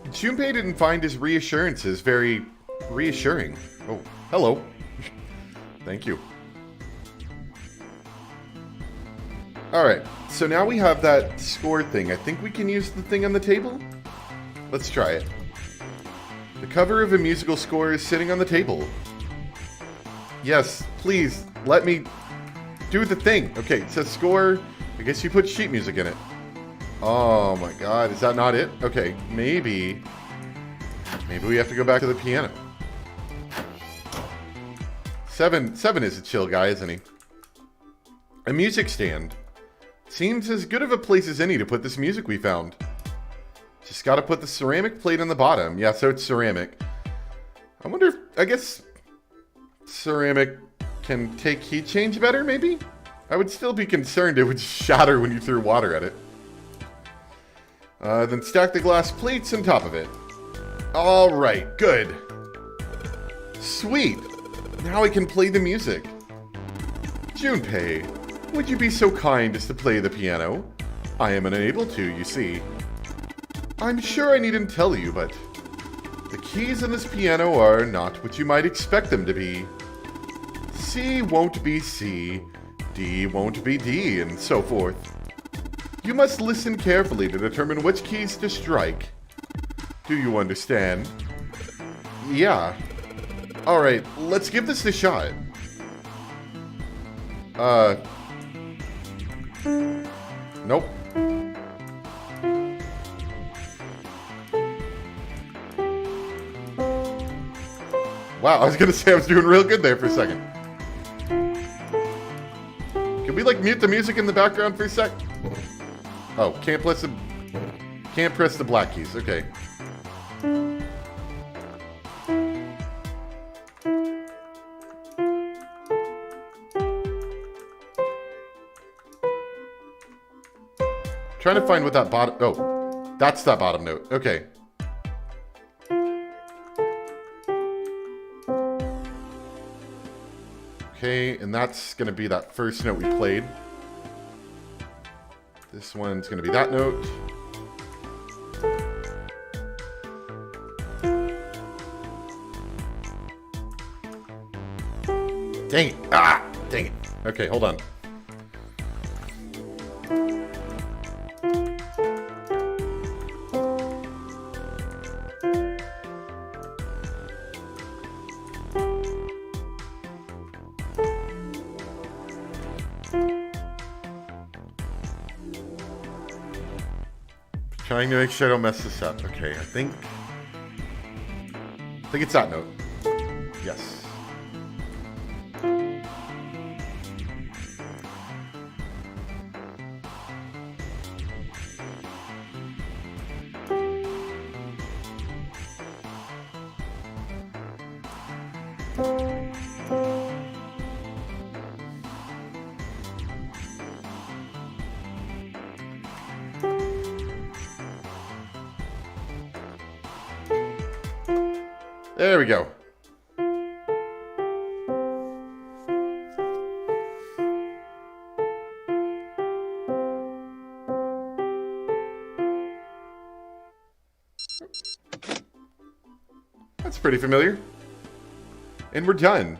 Junpei didn't find his reassurances very reassuring. Oh, hello. Thank you. Alright, so now we have that score thing. I think we can use the thing on the table? Let's try it. The cover of a musical score is sitting on the table. Yes, please, let me do the thing. Okay, it says score. I guess you put sheet music in it. Oh my god, is that not it? Okay, maybe we have to go back to the piano. Seven is a chill guy, isn't he? A music stand. Seems as good of a place as any to put this music we found. Just gotta put the ceramic plate on the bottom. Yeah, so it's ceramic. I wonder if, I guess ceramic can take heat change better, maybe? I would still be concerned it would shatter when you threw water at it. Then stack the glass plates on top of it. Alright, good. Sweet. Now I can play the music. Junpei, would you be so kind as to play the piano? I am unable to, you see. I'm sure I needn't tell you, but the keys in this piano are not what you might expect them to be. C won't be C, D won't be D, and so forth. You must listen carefully to determine which keys to strike. Do you understand? Yeah. Alright, let's give this a shot. Nope. Wow, I was gonna say I was doing real good there for a second. Can we, like, mute the music in the background for a sec? Oh, can't press the black keys, okay. Trying to find what that bottom... Oh, that's that bottom note. Okay. Okay, and that's going to be that first note we played. This one's going to be that note. Dang it. Ah! Dang it. Okay, hold on. Trying to make sure I don't mess this up. Okay, I think it's that note. Yes. There we go. That's pretty familiar. And we're done.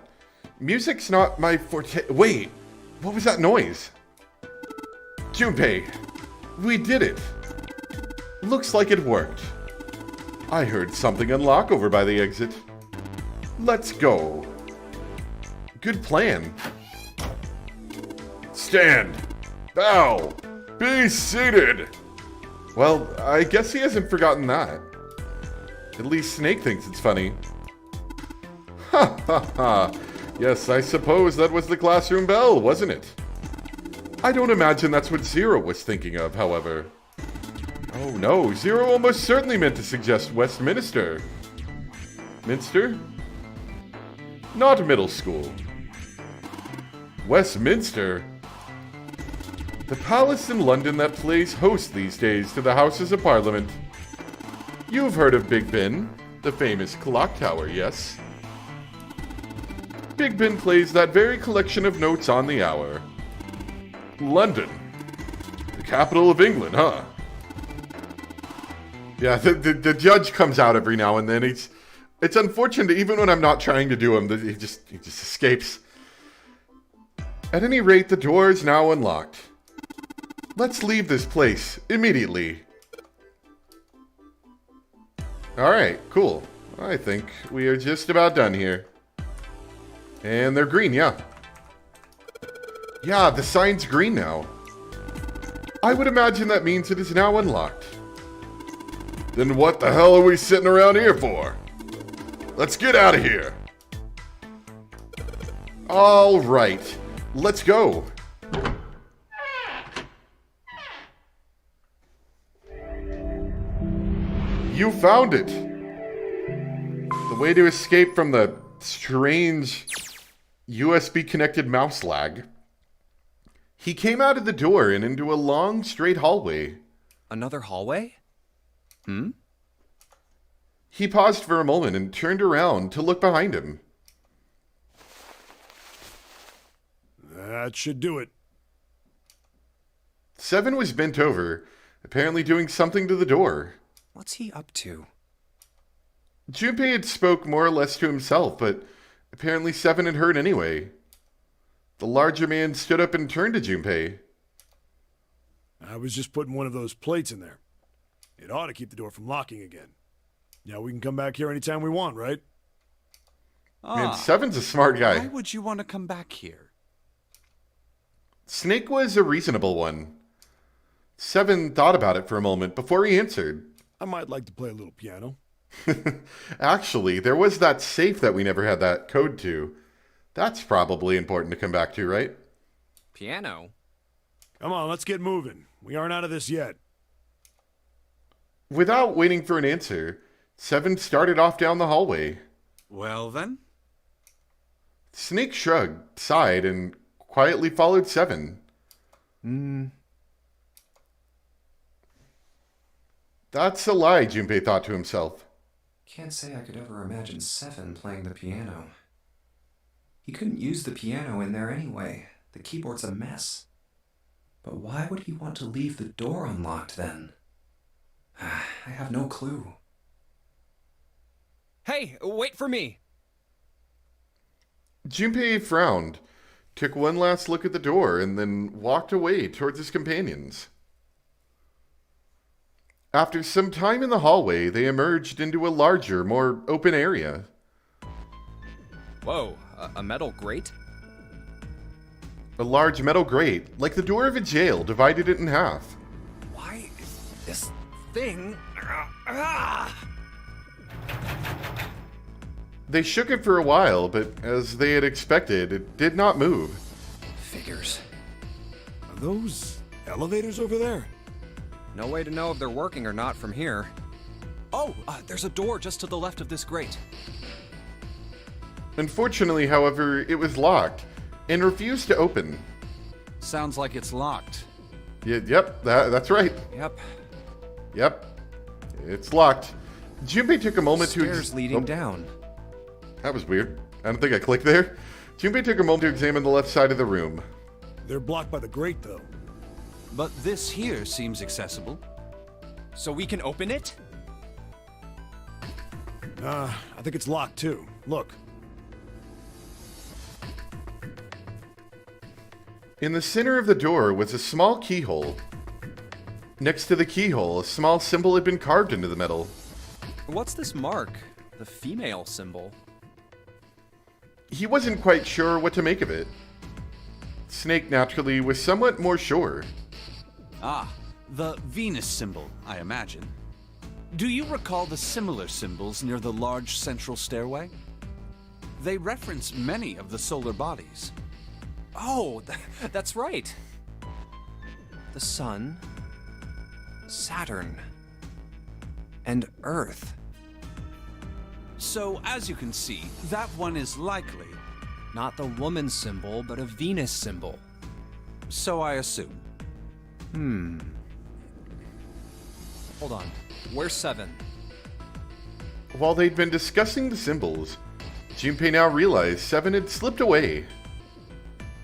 Music's not my forte. Wait, what was that noise? Junpei, we did it. Looks like it worked. I heard something unlock over by the exit. Let's go. Good plan. Stand. Bow. Be seated. Well, I guess he hasn't forgotten that. At least Snake thinks it's funny. Ha ha ha. Yes, I suppose that was the classroom bell, wasn't it? I don't imagine that's what Zero was thinking of, however. Oh no, Zero almost certainly meant to suggest Westminster. Minster? Not middle school. Westminster? The palace in London that plays host these days to the Houses of Parliament. You've heard of Big Ben, the famous clock tower, yes? Big Ben plays that very collection of notes on the hour. London. Capital of England, huh? Yeah, the judge comes out every now and then. It's unfortunate, even when I'm not trying to do him, he just escapes. At any rate, the door is now unlocked. Let's leave this place immediately. Alright, cool. I think we are just about done here. And they're green, yeah. Yeah, the sign's green now. I would imagine that means it is now unlocked. Then what the hell are we sitting around here for? Let's get out of here. All right, let's go. You found it. The way to escape from the strange USB-connected mouse lag. He came out of the door and into a long, straight hallway. Another hallway? Hmm? He paused for a moment and turned around to look behind him. That should do it. Seven was bent over, apparently doing something to the door. What's he up to? Junpei had spoke more or less to himself, but apparently Seven had heard anyway. The larger man stood up and turned to Junpei. I was just putting one of those plates in there. It ought to keep the door from locking again. Now we can come back here anytime we want, right? Man, Seven's a smart guy. Why would you want to come back here? Snake was a reasonable one. Seven thought about it for a moment before he answered. I might like to play a little piano. Actually, there was that safe that we never had that code to. That's probably important to come back to, right? Piano? Come on, let's get moving. We aren't out of this yet. Without waiting for an answer, Seven started off down the hallway. Well then? Snake shrugged, sighed, and quietly followed Seven. That's a lie, Junpei thought to himself. Can't say I could ever imagine Seven playing the piano. He couldn't use the piano in there anyway. The keyboard's a mess. But why would he want to leave the door unlocked then? I have no clue. Hey, wait for me! Junpei frowned, took one last look at the door, and then walked away towards his companions. After some time in the hallway, they emerged into a larger, more open area. Whoa, a metal grate? A large metal grate, like the door of a jail, divided it in half. Why is this thing... They shook it for a while, but as they had expected, it did not move. Figures. Are those elevators over there? No way to know if they're working or not from here. Oh, there's a door just to the left of this grate. Unfortunately, however, it was locked and refused to open. Sounds like it's locked. Yep, that's right. Yep. It's locked. Junpei took a moment Stairs to... leading down. That was weird. I don't think I clicked there. Junpei took a moment to examine the left side of the room. They're blocked by the grate, though. But this here seems accessible. So we can open it? I think it's locked, too. Look. In the center of the door was a small keyhole. Next to the keyhole, a small symbol had been carved into the metal. What's this mark? The female symbol. He wasn't quite sure what to make of it. Snake, naturally, was somewhat more sure. Ah, the Venus symbol, I imagine. Do you recall the similar symbols near the large central stairway? They reference many of the solar bodies. Oh, that's right. The Sun, Saturn, and Earth. So, as you can see, that one is likely. Not the woman symbol, but a Venus symbol. So I assume. Hold on. Where's Seven? While they'd been discussing the symbols, Junpei now realized Seven had slipped away.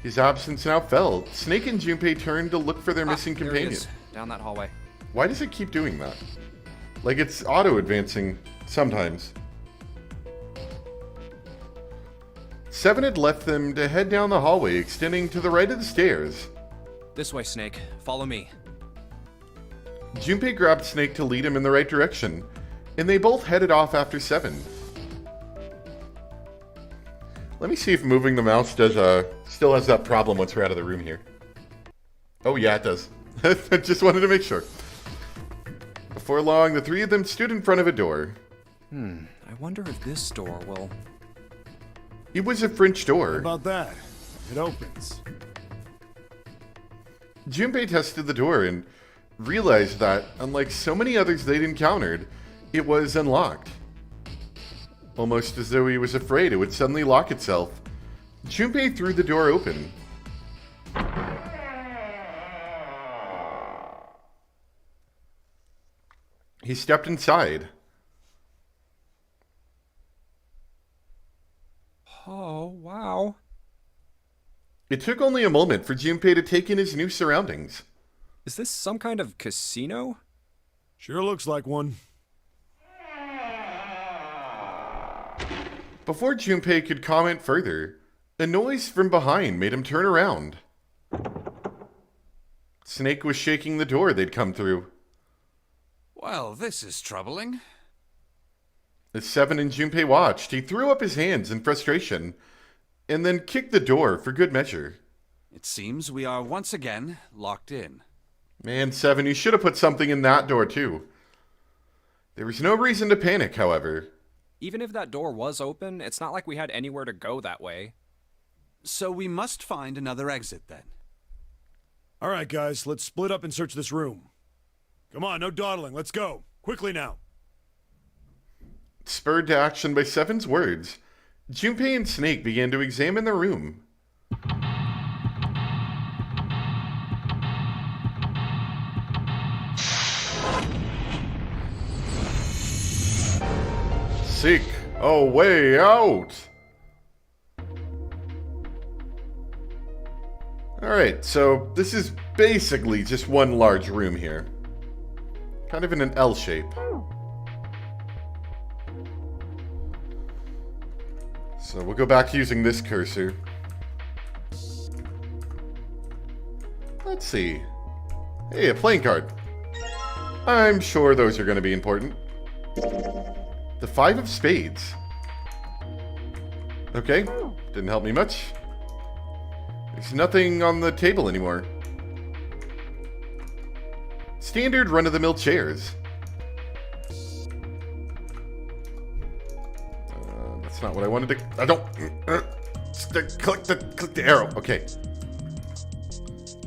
His absence now felt. Snake and Junpei turned to look for their missing There he companion. is, down that hallway. Why does it keep doing that? Like it's auto-advancing sometimes. Seven had left them to head down the hallway, extending to the right of the stairs. This way, Snake. Follow me. Junpei grabbed Snake to lead him in the right direction, and they both headed off after Seven. Let me see if moving the mouse does still has that problem once we're out of the room here. Oh yeah, it does. I just wanted to make sure. Before long, the three of them stood in front of a door. I wonder if this door will... It was a French How door. about that? It opens. Junpei tested the door and realized that, unlike so many others they'd encountered, it was unlocked. Almost as though he was afraid it would suddenly lock itself, Junpei threw the door open. He stepped inside. Oh, wow. It took only a moment for Junpei to take in his new surroundings. Is this some kind of casino? Sure looks like one. Before Junpei could comment further, a noise from behind made him turn around. Snake was shaking the door they'd come through. Well, this is troubling. As Seven and Junpei watched, he threw up his hands in frustration and then kicked the door for good measure. It seems we are once again locked in. Man, Seven, you should have put something in that door too. There was no reason to panic, however. Even if that door was open, it's not like we had anywhere to go that way. So we must find another exit then. All right, guys, let's split up and search this room. Come on, no dawdling. Let's go. Quickly now. Spurred to action by Seven's words, Junpei and Snake began to examine the room. Seek a way out! Alright, so this is basically just one large room here. Kind of in an L shape. So we'll go back using this cursor. Let's see. Hey, a playing card. I'm sure those are going to be important. The 5 of spades. Okay, didn't help me much. There's nothing on the table anymore. Standard run-of-the-mill chairs. That's not what I wanted to... I don't... click the arrow. Okay.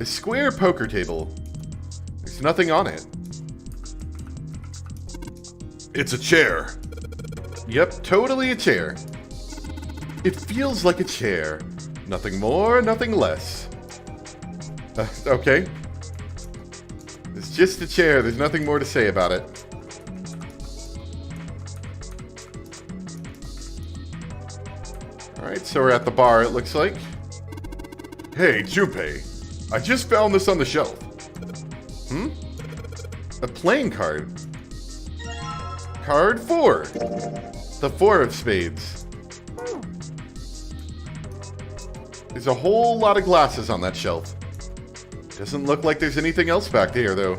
A square poker table. There's nothing on it. It's a chair. Yep, totally a chair. It feels like a chair. Nothing more, nothing less. Okay. It's just a chair. There's nothing more to say about it. Alright, so we're at the bar, it looks like. Hey, Junpei. I just found this on the shelf. A playing card. Card 4. The 4 of spades. There's a whole lot of glasses on that shelf. Doesn't look like there's anything else back there, though.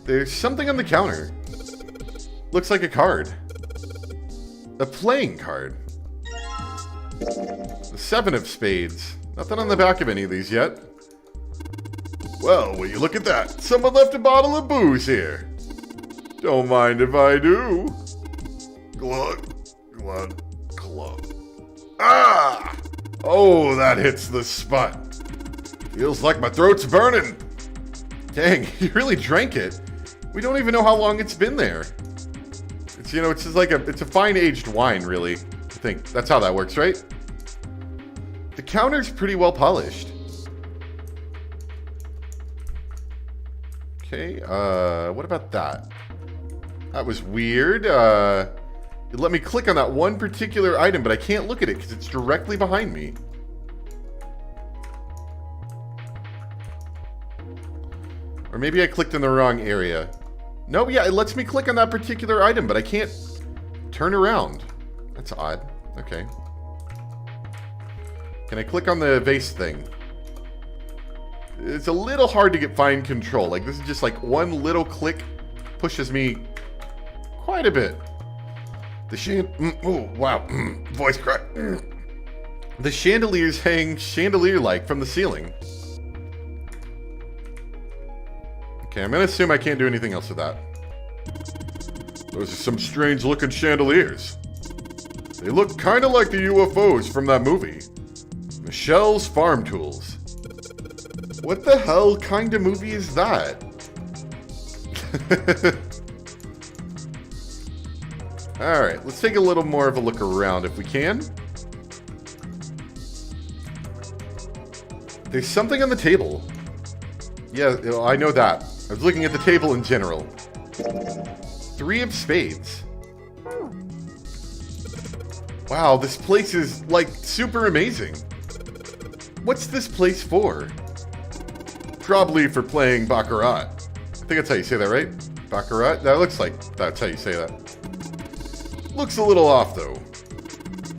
There's something on the counter. Looks like a card. A playing card. The 7 of spades. Nothing on the back of any of these yet. Well, will you look at that? Someone left a bottle of booze here. Don't mind if I do. Glug, glug, glug. Ah! Oh, that hits the spot. Feels like my throat's burning. Dang, you really drank it. We don't even know how long it's been there. It's, you know, it's just like it's a fine aged wine, really. I think that's how that works, right? The counter's pretty well polished. Okay, what about that? That was weird. It let me click on that one particular item, but I can't look at it because it's directly behind me. Or maybe I clicked in the wrong area. No, yeah, it lets me click on that particular item, but I can't turn around. That's odd. Okay. Can I click on the vase thing? It's a little hard to get fine control. Like, this is just like one little click pushes me quite a bit. The oh, wow. Voice crack. The chandeliers hang chandelier-like from the ceiling. Okay, I'm gonna assume I can't do anything else with that. Those are some strange-looking chandeliers. They look kind of like the UFOs from that movie. Michelle's Farm Tools. What the hell kind of movie is that? Alright, let's take a little more of a look around if we can. There's something on the table. Yeah, I know that. I was looking at the table in general. 3 of spades. Wow, this place is, like, super amazing. What's this place for? Probably for playing Baccarat. I think that's how you say that, right? Baccarat? That looks like that's how you say that. Looks a little off, though.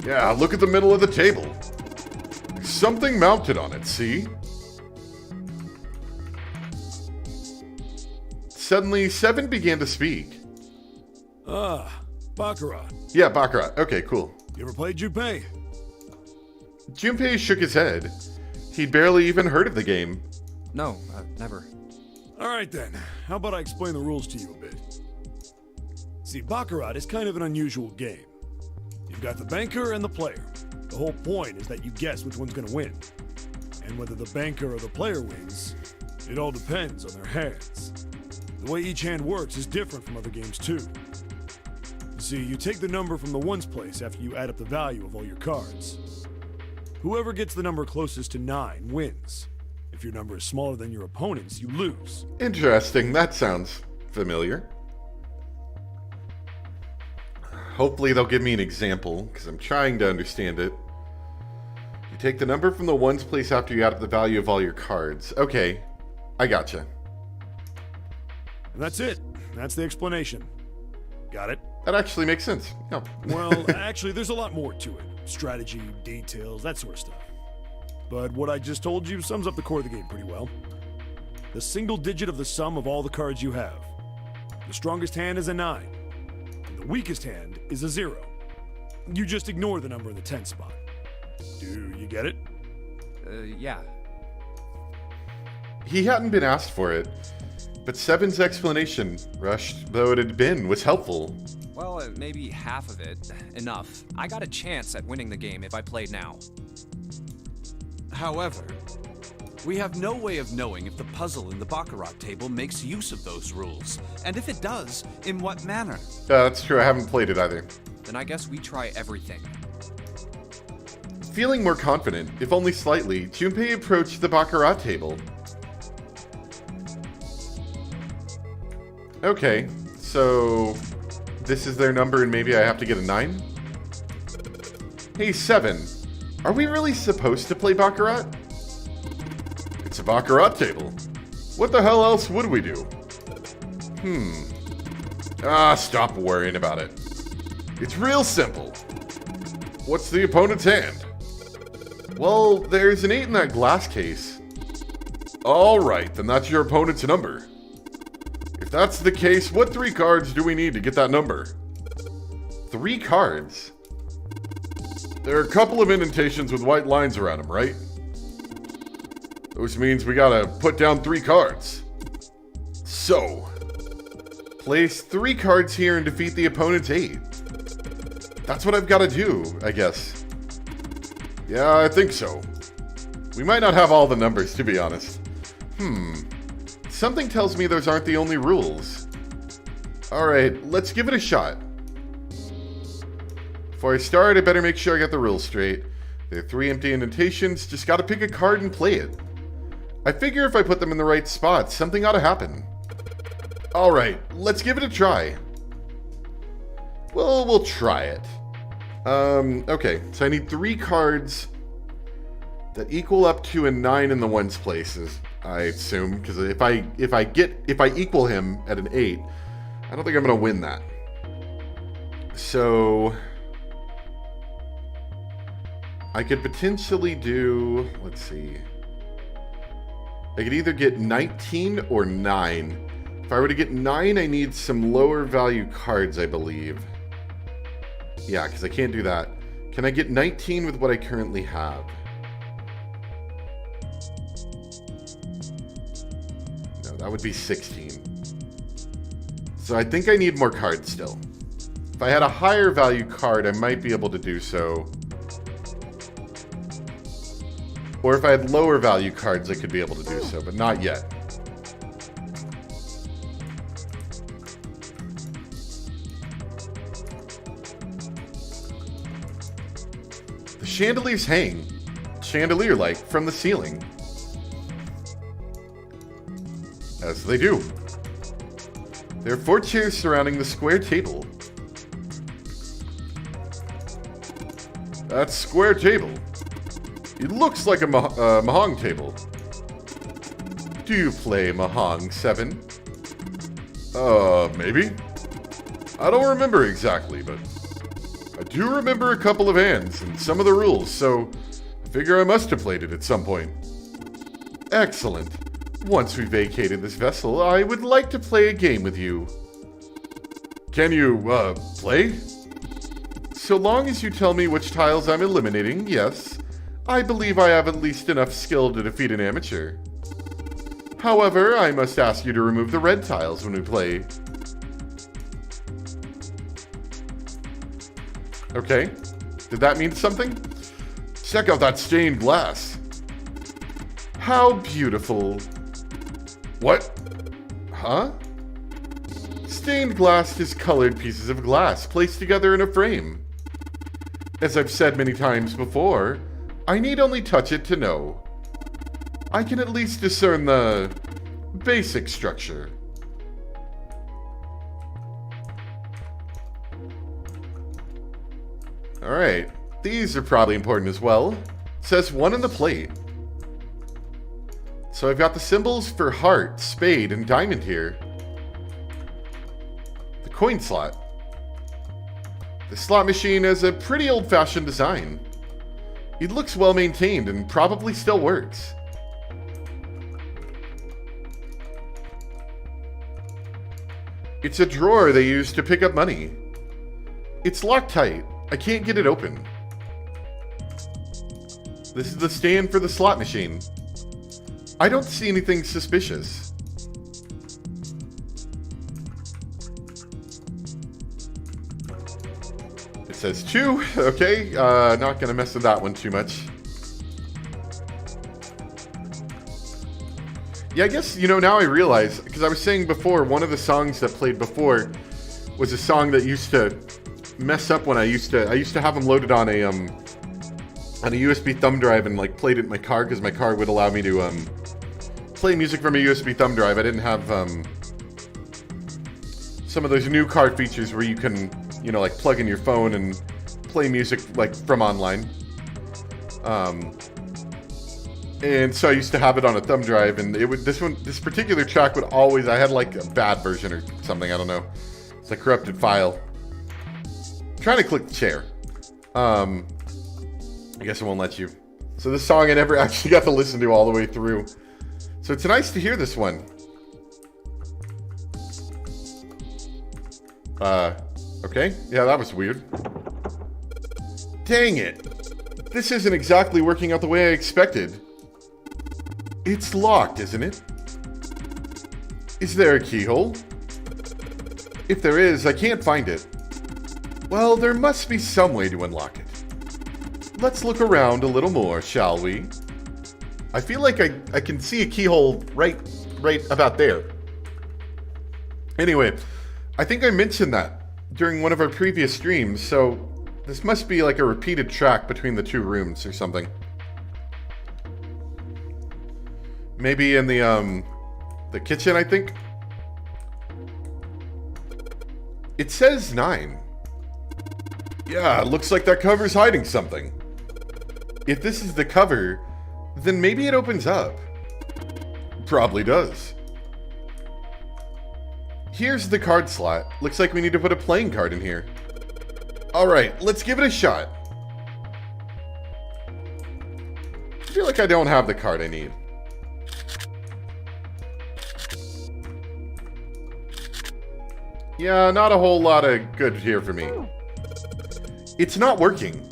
Yeah, look at the middle of the table. There's something mounted on it, see? Suddenly, Seven began to speak. Ah, Baccarat. Yeah, Baccarat. Okay, cool. You ever played Junpei? Junpei shook his head. He'd barely even heard of the game. No, never. Alright then, how about I explain the rules to you a bit? See, Baccarat is kind of an unusual game. You've got the banker and the player. The whole point is that you guess which one's gonna win. And whether the banker or the player wins, it all depends on their hands. The way each hand works is different from other games too. See, you take the number from the ones place after you add up the value of all your cards. Whoever gets the number closest to 9 wins. If your number is smaller than your opponent's, you lose. Interesting. That sounds familiar. Hopefully they'll give me an example, because I'm trying to understand it. You take the number from the ones place after you add up the value of all your cards. Okay, I gotcha. And that's it. That's the explanation. Got it? That actually makes sense. Yeah. Well, actually, there's a lot more to it. Strategy, details, that sort of stuff. But what I just told you sums up the core of the game pretty well. The single digit of the sum of all the cards you have. The strongest hand is a 9. And the weakest hand is a 0. You just ignore the number in the 10 spot. Do you get it? Yeah. He hadn't been asked for it, but Seven's explanation, rushed though it had been, was helpful. Well, maybe half of it. Enough. I got a chance at winning the game if I played now. However, we have no way of knowing if the puzzle in the Baccarat table makes use of those rules, and if it does, in what manner. That's true, I haven't played it either. Then I guess we try everything. Feeling more confident, if only slightly, Junpei approached the Baccarat table. Okay, so this is their number and maybe I have to get a 9? Hey, 7. Are we really supposed to play Baccarat? It's a Baccarat table. What the hell else would we do? Stop worrying about it. It's real simple. What's the opponent's hand? Well, there's an 8 in that glass case. Alright, then that's your opponent's number. If that's the case, what 3 cards do we need to get that number? 3 cards? There are a couple of indentations with white lines around them, right? Which means we gotta put down 3 cards. So, place 3 cards here and defeat the opponent's 8. That's what I've gotta do, I guess. Yeah, I think so. We might not have all the numbers, to be honest. Something tells me those aren't the only rules. Alright, let's give it a shot. Before I start, I better make sure I got the rules straight. There are 3 empty indentations, just gotta pick a card and play it. I figure if I put them in the right spot, something ought to happen. Alright, let's give it a try. Well, we'll try it. Okay, so I need 3 cards that equal up to a 9 in the ones places, I assume, because if I equal him at an 8, I don't think I'm gonna win that. So I could potentially do, let's see. I could either get 19 or 9. If I were to get 9, I need some lower value cards, I believe. Yeah, because I can't do that. Can I get 19 with what I currently have? No, that would be 16. So I think I need more cards still. If I had a higher value card, I might be able to do so. Or if I had lower value cards, I could be able to do so, but not yet. The chandeliers hang, chandelier-like, from the ceiling. As they do. There are 4 chairs surrounding the square table. That square table. It looks like a mahjong table. Do you play mahjong, 7? Maybe? I don't remember exactly, but I do remember a couple of hands and some of the rules, so I figure I must have played it at some point. Excellent. Once we vacated this vessel, I would like to play a game with you. Can you, play? So long as you tell me which tiles I'm eliminating, yes. I believe I have at least enough skill to defeat an amateur. However, I must ask you to remove the red tiles when we play. Okay. Did that mean something? Check out that stained glass. How beautiful. What? Huh? Stained glass is colored pieces of glass placed together in a frame. As I've said many times before, I need only touch it to know. I can at least discern the basic structure. Alright, these are probably important as well. It says 1 in the plate. So I've got the symbols for heart, spade, and diamond here. The coin slot. The slot machine has a pretty old-fashioned design. It looks well maintained and probably still works. It's a drawer they use to pick up money. It's locked tight. I can't get it open. This is the stand for the slot machine. I don't see anything suspicious. It says 2. Okay, not gonna mess with that one too much. Yeah, I guess, now I realize, because I was saying before, one of the songs that played before was a song that used to mess up when I used to have them loaded on a USB thumb drive and played it in my car, because my car would allow me to play music from a USB thumb drive. I didn't have some of those new car features where you can plug in your phone and play music from online. And so I used to have it on a thumb drive, and this particular track would always, I had a bad version or something, I don't know. It's a corrupted file. I'm trying to click the chair. I guess it won't let you. So this song I never actually got to listen to all the way through. So it's nice to hear this one. Okay. Yeah, that was weird. Dang it. This isn't exactly working out the way I expected. It's locked, isn't it? Is there a keyhole? If there is, I can't find it. Well, there must be some way to unlock it. Let's look around a little more, shall we? I feel like I can see a keyhole right about there. Anyway, I think I mentioned that during one of our previous streams, so this must be a repeated track between the 2 rooms or something. Maybe in the kitchen, I think. It says 9. Yeah, looks like that cover's hiding something. If this is the cover, then maybe it opens up. Probably does. Here's the card slot. Looks like we need to put a playing card in here. Alright, let's give it a shot. I feel like I don't have the card I need. Yeah, not a whole lot of good here for me. It's not working.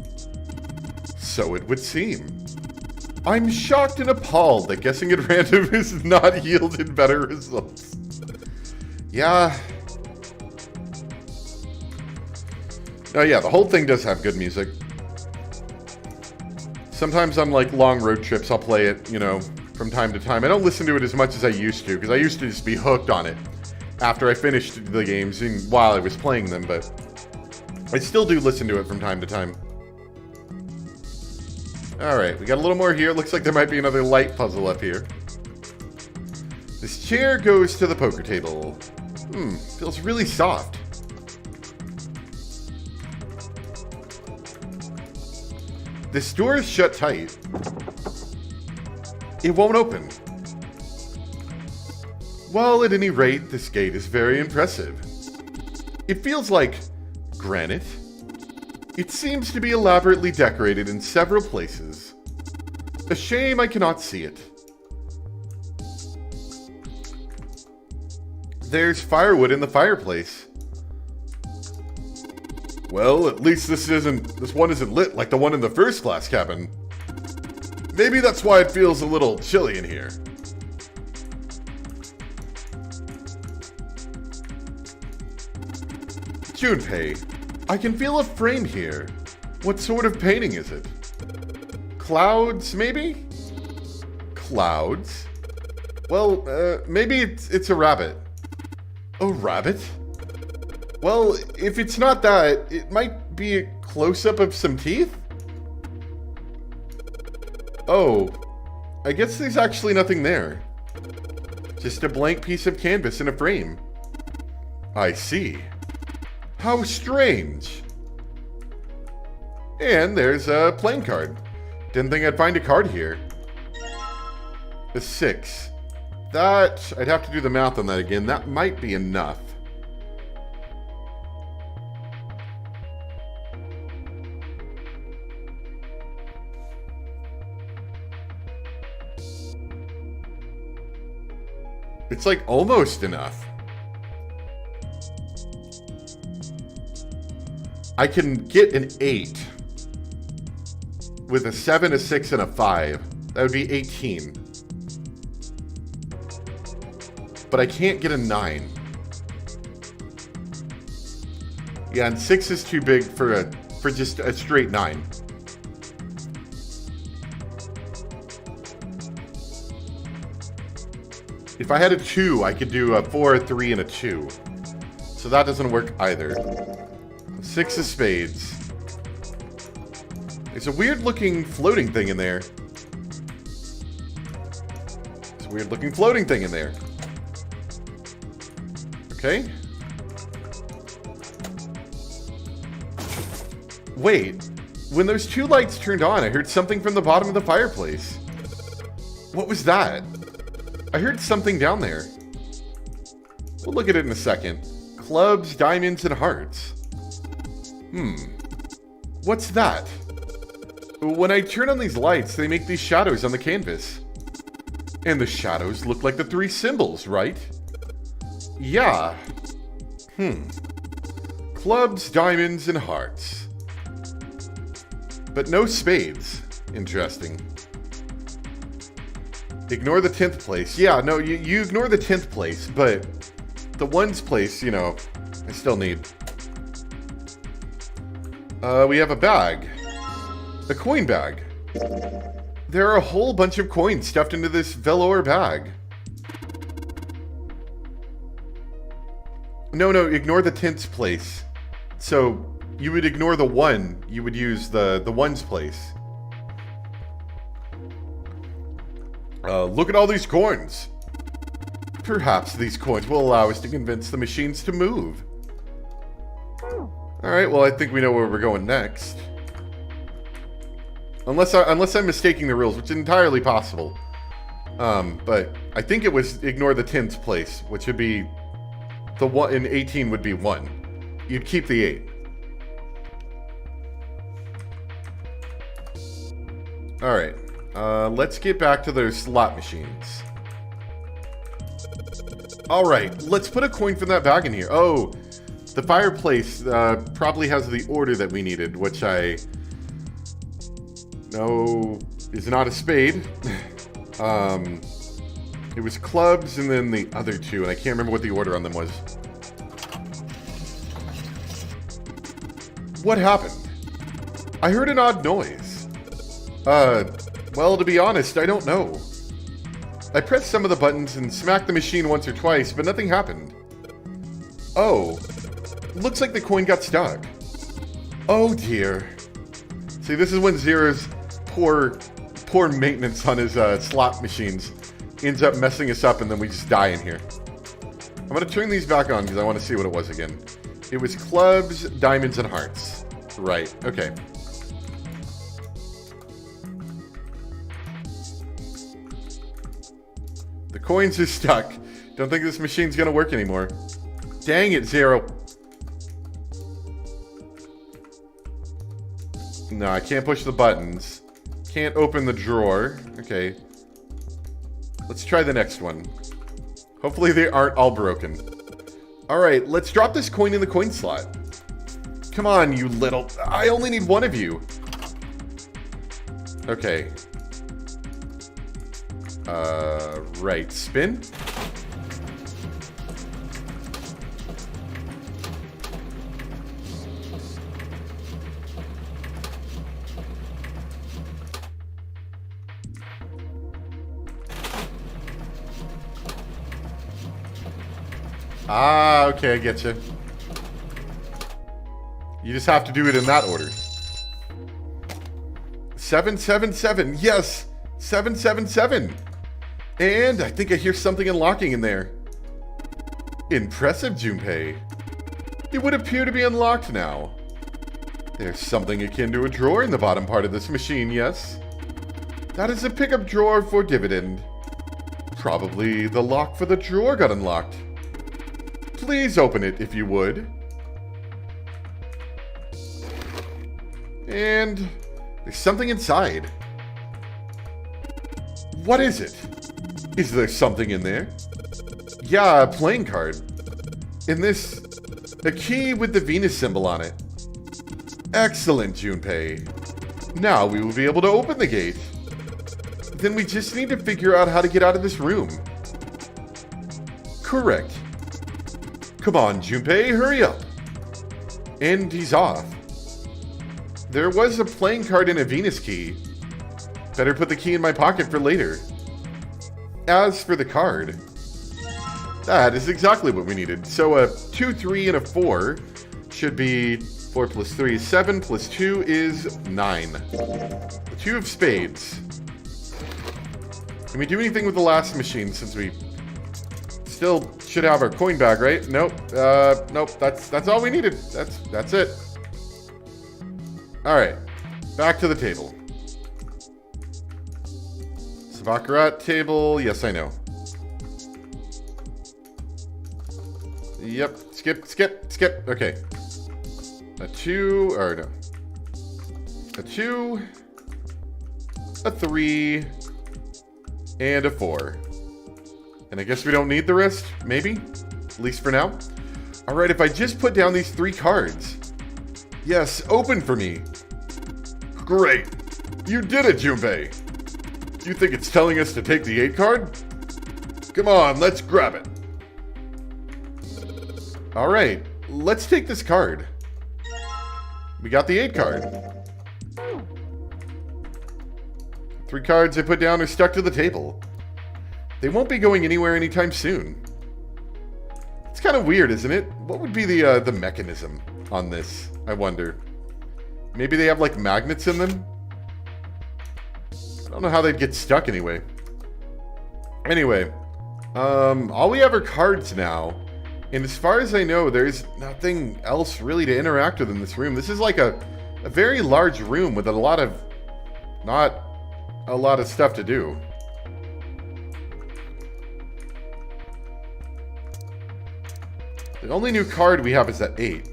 So it would seem. I'm shocked and appalled that guessing at random has not yielded better results. Yeah. Oh yeah, the whole thing does have good music. Sometimes on like long road trips I'll play it, you know, from time to time. I don't listen to it as much as I used to, because I used to just be hooked on it after I finished the games and while I was playing them, but I still do listen to it from time to time. Alright, we got a little more here. Looks like there might be another light puzzle up here. This chair goes to the poker table. Feels really soft. This door is shut tight. It won't open. Well, at any rate, this gate is very impressive. It feels like granite. It seems to be elaborately decorated in several places. A shame I cannot see it. There's firewood in the fireplace. Well, at least this one isn't lit like the one in the first class cabin. Maybe that's why it feels a little chilly in here. Junpei, I can feel a frame here. What sort of painting is it? Clouds, maybe? Clouds? Well, maybe it's a rabbit. A rabbit? Well, if it's not that, it might be a close-up of some teeth? Oh, I guess there's actually nothing there. Just a blank piece of canvas in a frame. I see. How strange. And there's a playing card. Didn't think I'd find a card here. A 6. That, I'd have to do the math on that again. That might be enough. It's like almost enough. I can get an 8 with a 7, a 6, and a 5. That would be 18. But I can't get a 9. Yeah, and 6 is too big for just a straight 9. If I had a 2, I could do a 4, a 3, and a 2. So that doesn't work either. 6 of spades. There's a weird-looking floating thing in there. There's a weird-looking floating thing in there. Okay. Wait. When those 2 lights turned on, I heard something from the bottom of the fireplace. What was that? I heard something down there. We'll look at it in a second. Clubs, diamonds, and hearts. What's that? When I turn on these lights, they make these shadows on the canvas. And the shadows look like the 3 symbols, right? Yeah. Clubs, diamonds, and hearts. But no spades. Interesting. Ignore the 10th place. Yeah, no, you ignore the 10th place, but the 1's place, you know, I still need. We have a bag. A coin bag. There are a whole bunch of coins stuffed into this velour bag. No, ignore the 10th place. So, you would ignore the 1. You would use the 1's place. Look at all these coins. Perhaps these coins will allow us to convince the machines to move. Alright, well, I think we know where we're going next. Unless I'm mistaking the rules, which is entirely possible. But I think it was ignore the 10's place, which would be... The 1 in 18 would be 1. You'd keep the 8. Alright. Let's get back to those slot machines. Alright, let's put a coin from that bag in here. Oh, the fireplace probably has the order that we needed, which I know is not a spade. It was clubs and then the other two, and I can't remember what the order on them was. What happened? I heard an odd noise. Well, to be honest, I don't know. I pressed some of the buttons and smacked the machine once or twice, but nothing happened. Oh, looks like the coin got stuck. Oh dear. See, this is when Zero's poor maintenance on his slot machines ends up messing us up, and then we just die in here. I'm gonna turn these back on because I want to see what it was again. It was clubs, diamonds, and hearts. Right, okay. The coins are stuck. Don't think this machine's gonna work anymore. Dang it, Zero. No, I can't push the buttons. Can't open the drawer. Okay. Let's try the next one. Hopefully they aren't all broken. Alright, let's drop this coin in the coin slot. Come on, you little... I only need one of you. Okay. Right. Spin? Ah, okay, I get you. You just have to do it in that order. 777. Yes! 777. And I think I hear something unlocking in there. Impressive, Junpei. It would appear to be unlocked now. There's something akin to a drawer in the bottom part of this machine, yes? That is a pickup drawer for dividend. Probably the lock for the drawer got unlocked. Please open it if you would. And there's something inside. What is it? Is there something in there? Yeah, a playing card. In this, a key with the Venus symbol on it. Excellent, Junpei. Now we will be able to open the gate. Then we just need to figure out how to get out of this room. Correct. Come on, Junpei, hurry up. And he's off. There was a playing card and a Venus key. Better put the key in my pocket for later. As for the card, that is exactly what we needed. So a 2, 3, and a 4 should be 4 plus 3 is 7, plus 2 is 9. The 2 of spades. Can we do anything with the last machine since we still should have our coin bag, right? Nope. Nope. That's all we needed. That's it. All right. Back to the table. Baccarat table. Yes, I know. Yep. Skip. Okay. A 2, or no. A 2, a 3, and a 4. And I guess we don't need the rest, maybe? At least for now. Alright, if I just put down these 3 cards. Yes, open for me. Great. You did it, Junpei. You think it's telling us to take the 8 card? Come on, let's grab it. Alright, let's take this card. We got the 8 card. 3 cards I put down are stuck to the table. They won't be going anywhere anytime soon. It's kind of weird, isn't it? What would be the mechanism on this, I wonder? Maybe they have like magnets in them? I don't know how they'd get stuck anyway. Anyway, all we have are cards now. And as far as I know, there's nothing else really to interact with in this room. This is like a very large room with a lot of, not a lot of stuff to do. The only new card we have is that 8.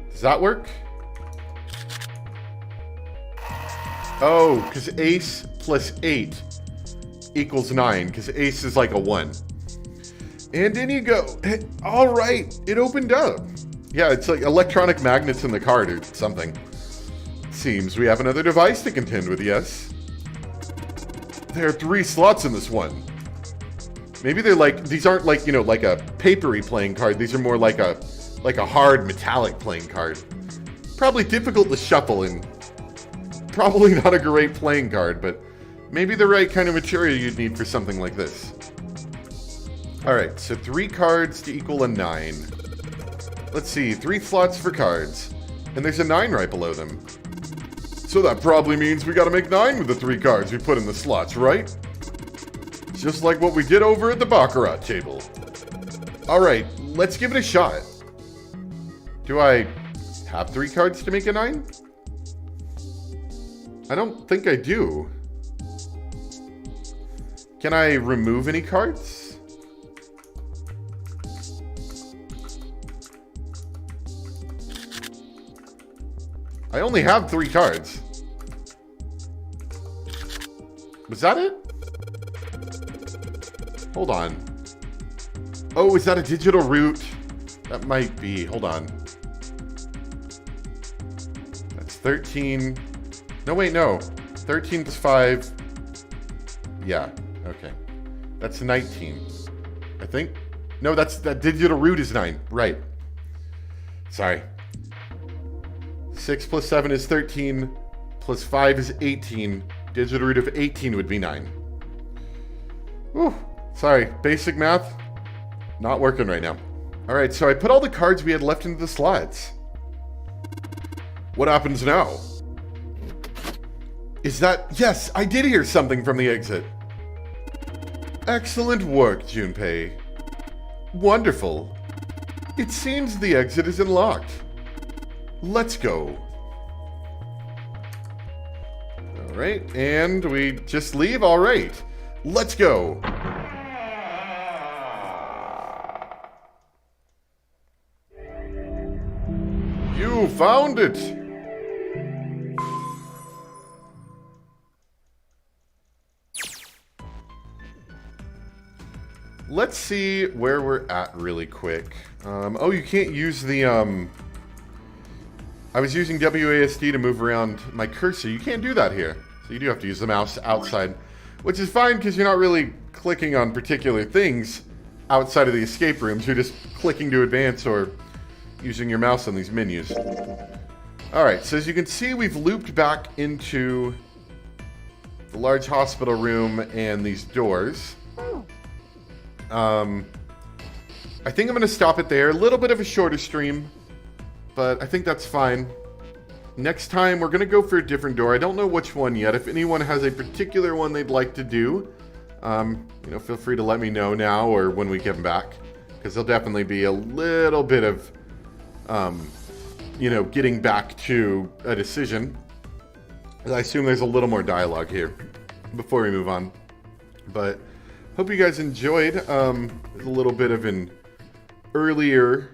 Does that work? Oh, because ace plus 8 equals 9, because ace is like a 1. And in you go. All right, it opened up. Yeah, it's like electronic magnets in the card or something. Seems we have another device to contend with, yes. There are 3 slots in this one. Maybe they're like, these aren't like, you know, like a papery playing card. These are more like a hard metallic playing card. Probably difficult to shuffle and probably not a great playing card, but maybe the right kind of material you'd need for something like this. Alright, so 3 cards to equal a 9. Let's see, 3 slots for cards. And there's a 9 right below them. So that probably means we gotta make 9 with the 3 cards we put in the slots, right? Just like what we did over at the Baccarat table. Alright, let's give it a shot. Do I have 3 cards to make a 9? I don't think I do. Can I remove any cards? I only have 3 cards. Was that it? Hold on. Oh, is that a digital root? That might be. Hold on. That's 13. No, wait, no. 13 plus 5. Yeah, okay. That's 19. I think. No, that digital root is 9. Right. Sorry. 6 plus 7 is 13. Plus 5 is 18. Digital root of 18 would be 9. Whew. Sorry, basic math, not working right now. All right, so I put all the cards we had left into the slots. What happens now? Is that... Yes, I did hear something from the exit. Excellent work, Junpei. Wonderful. It seems the exit is unlocked. Let's go. All right, and we just leave? All right, let's go. You found it! Let's see where we're at really quick. Oh, you can't use the, I was using WASD to move around my cursor. You can't do that here. So you do have to use the mouse outside, which is fine because you're not really clicking on particular things outside of the escape rooms. You're just clicking to advance or using your mouse on these menus. Alright, so as you can see, we've looped back into the large hospital room and these doors. I think I'm going to stop it there. A little bit of a shorter stream, but I think that's fine. Next time, we're going to go for a different door. I don't know which one yet. If anyone has a particular one they'd like to do, you know, feel free to let me know now or when we get back, because there'll definitely be a little bit of you know, getting back to a decision. I assume there's a little more dialogue here before we move on. But hope you guys enjoyed. There's a little bit of an earlier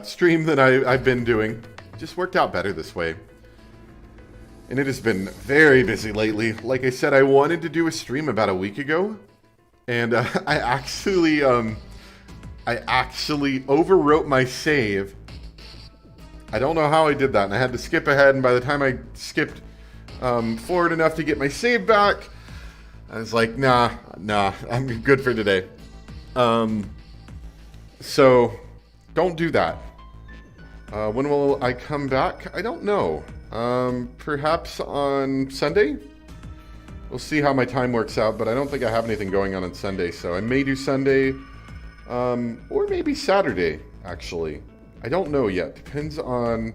stream than I've been doing. Just worked out better this way. And it has been very busy lately. Like I said, I wanted to do a stream about a week ago. And I actually overwrote my save. I don't know how I did that, and I had to skip ahead, and by the time I skipped forward enough to get my save back, I was like, nah, I'm good for today. So, don't do that. When will I come back? I don't know. Perhaps on Sunday? We'll see how my time works out, but I don't think I have anything going on Sunday, so I may do Sunday, or maybe Saturday, actually. I don't know yet. Depends on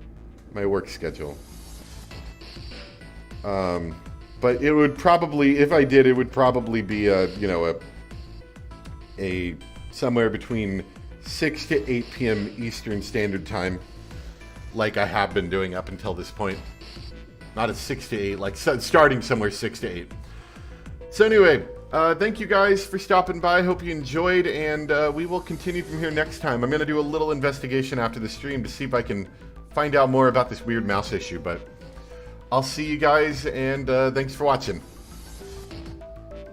my work schedule. But it would probably, if I did, it would probably be a, you know, a somewhere between 6 to 8 p.m. Eastern Standard Time, like I have been doing up until this point. Not at 6 to 8, like starting somewhere 6 to 8. So anyway, thank you guys for stopping by. Hope you enjoyed, and we will continue from here next time. I'm going to do a little investigation after the stream to see if I can find out more about this weird mouse issue, but I'll see you guys, and thanks for watching.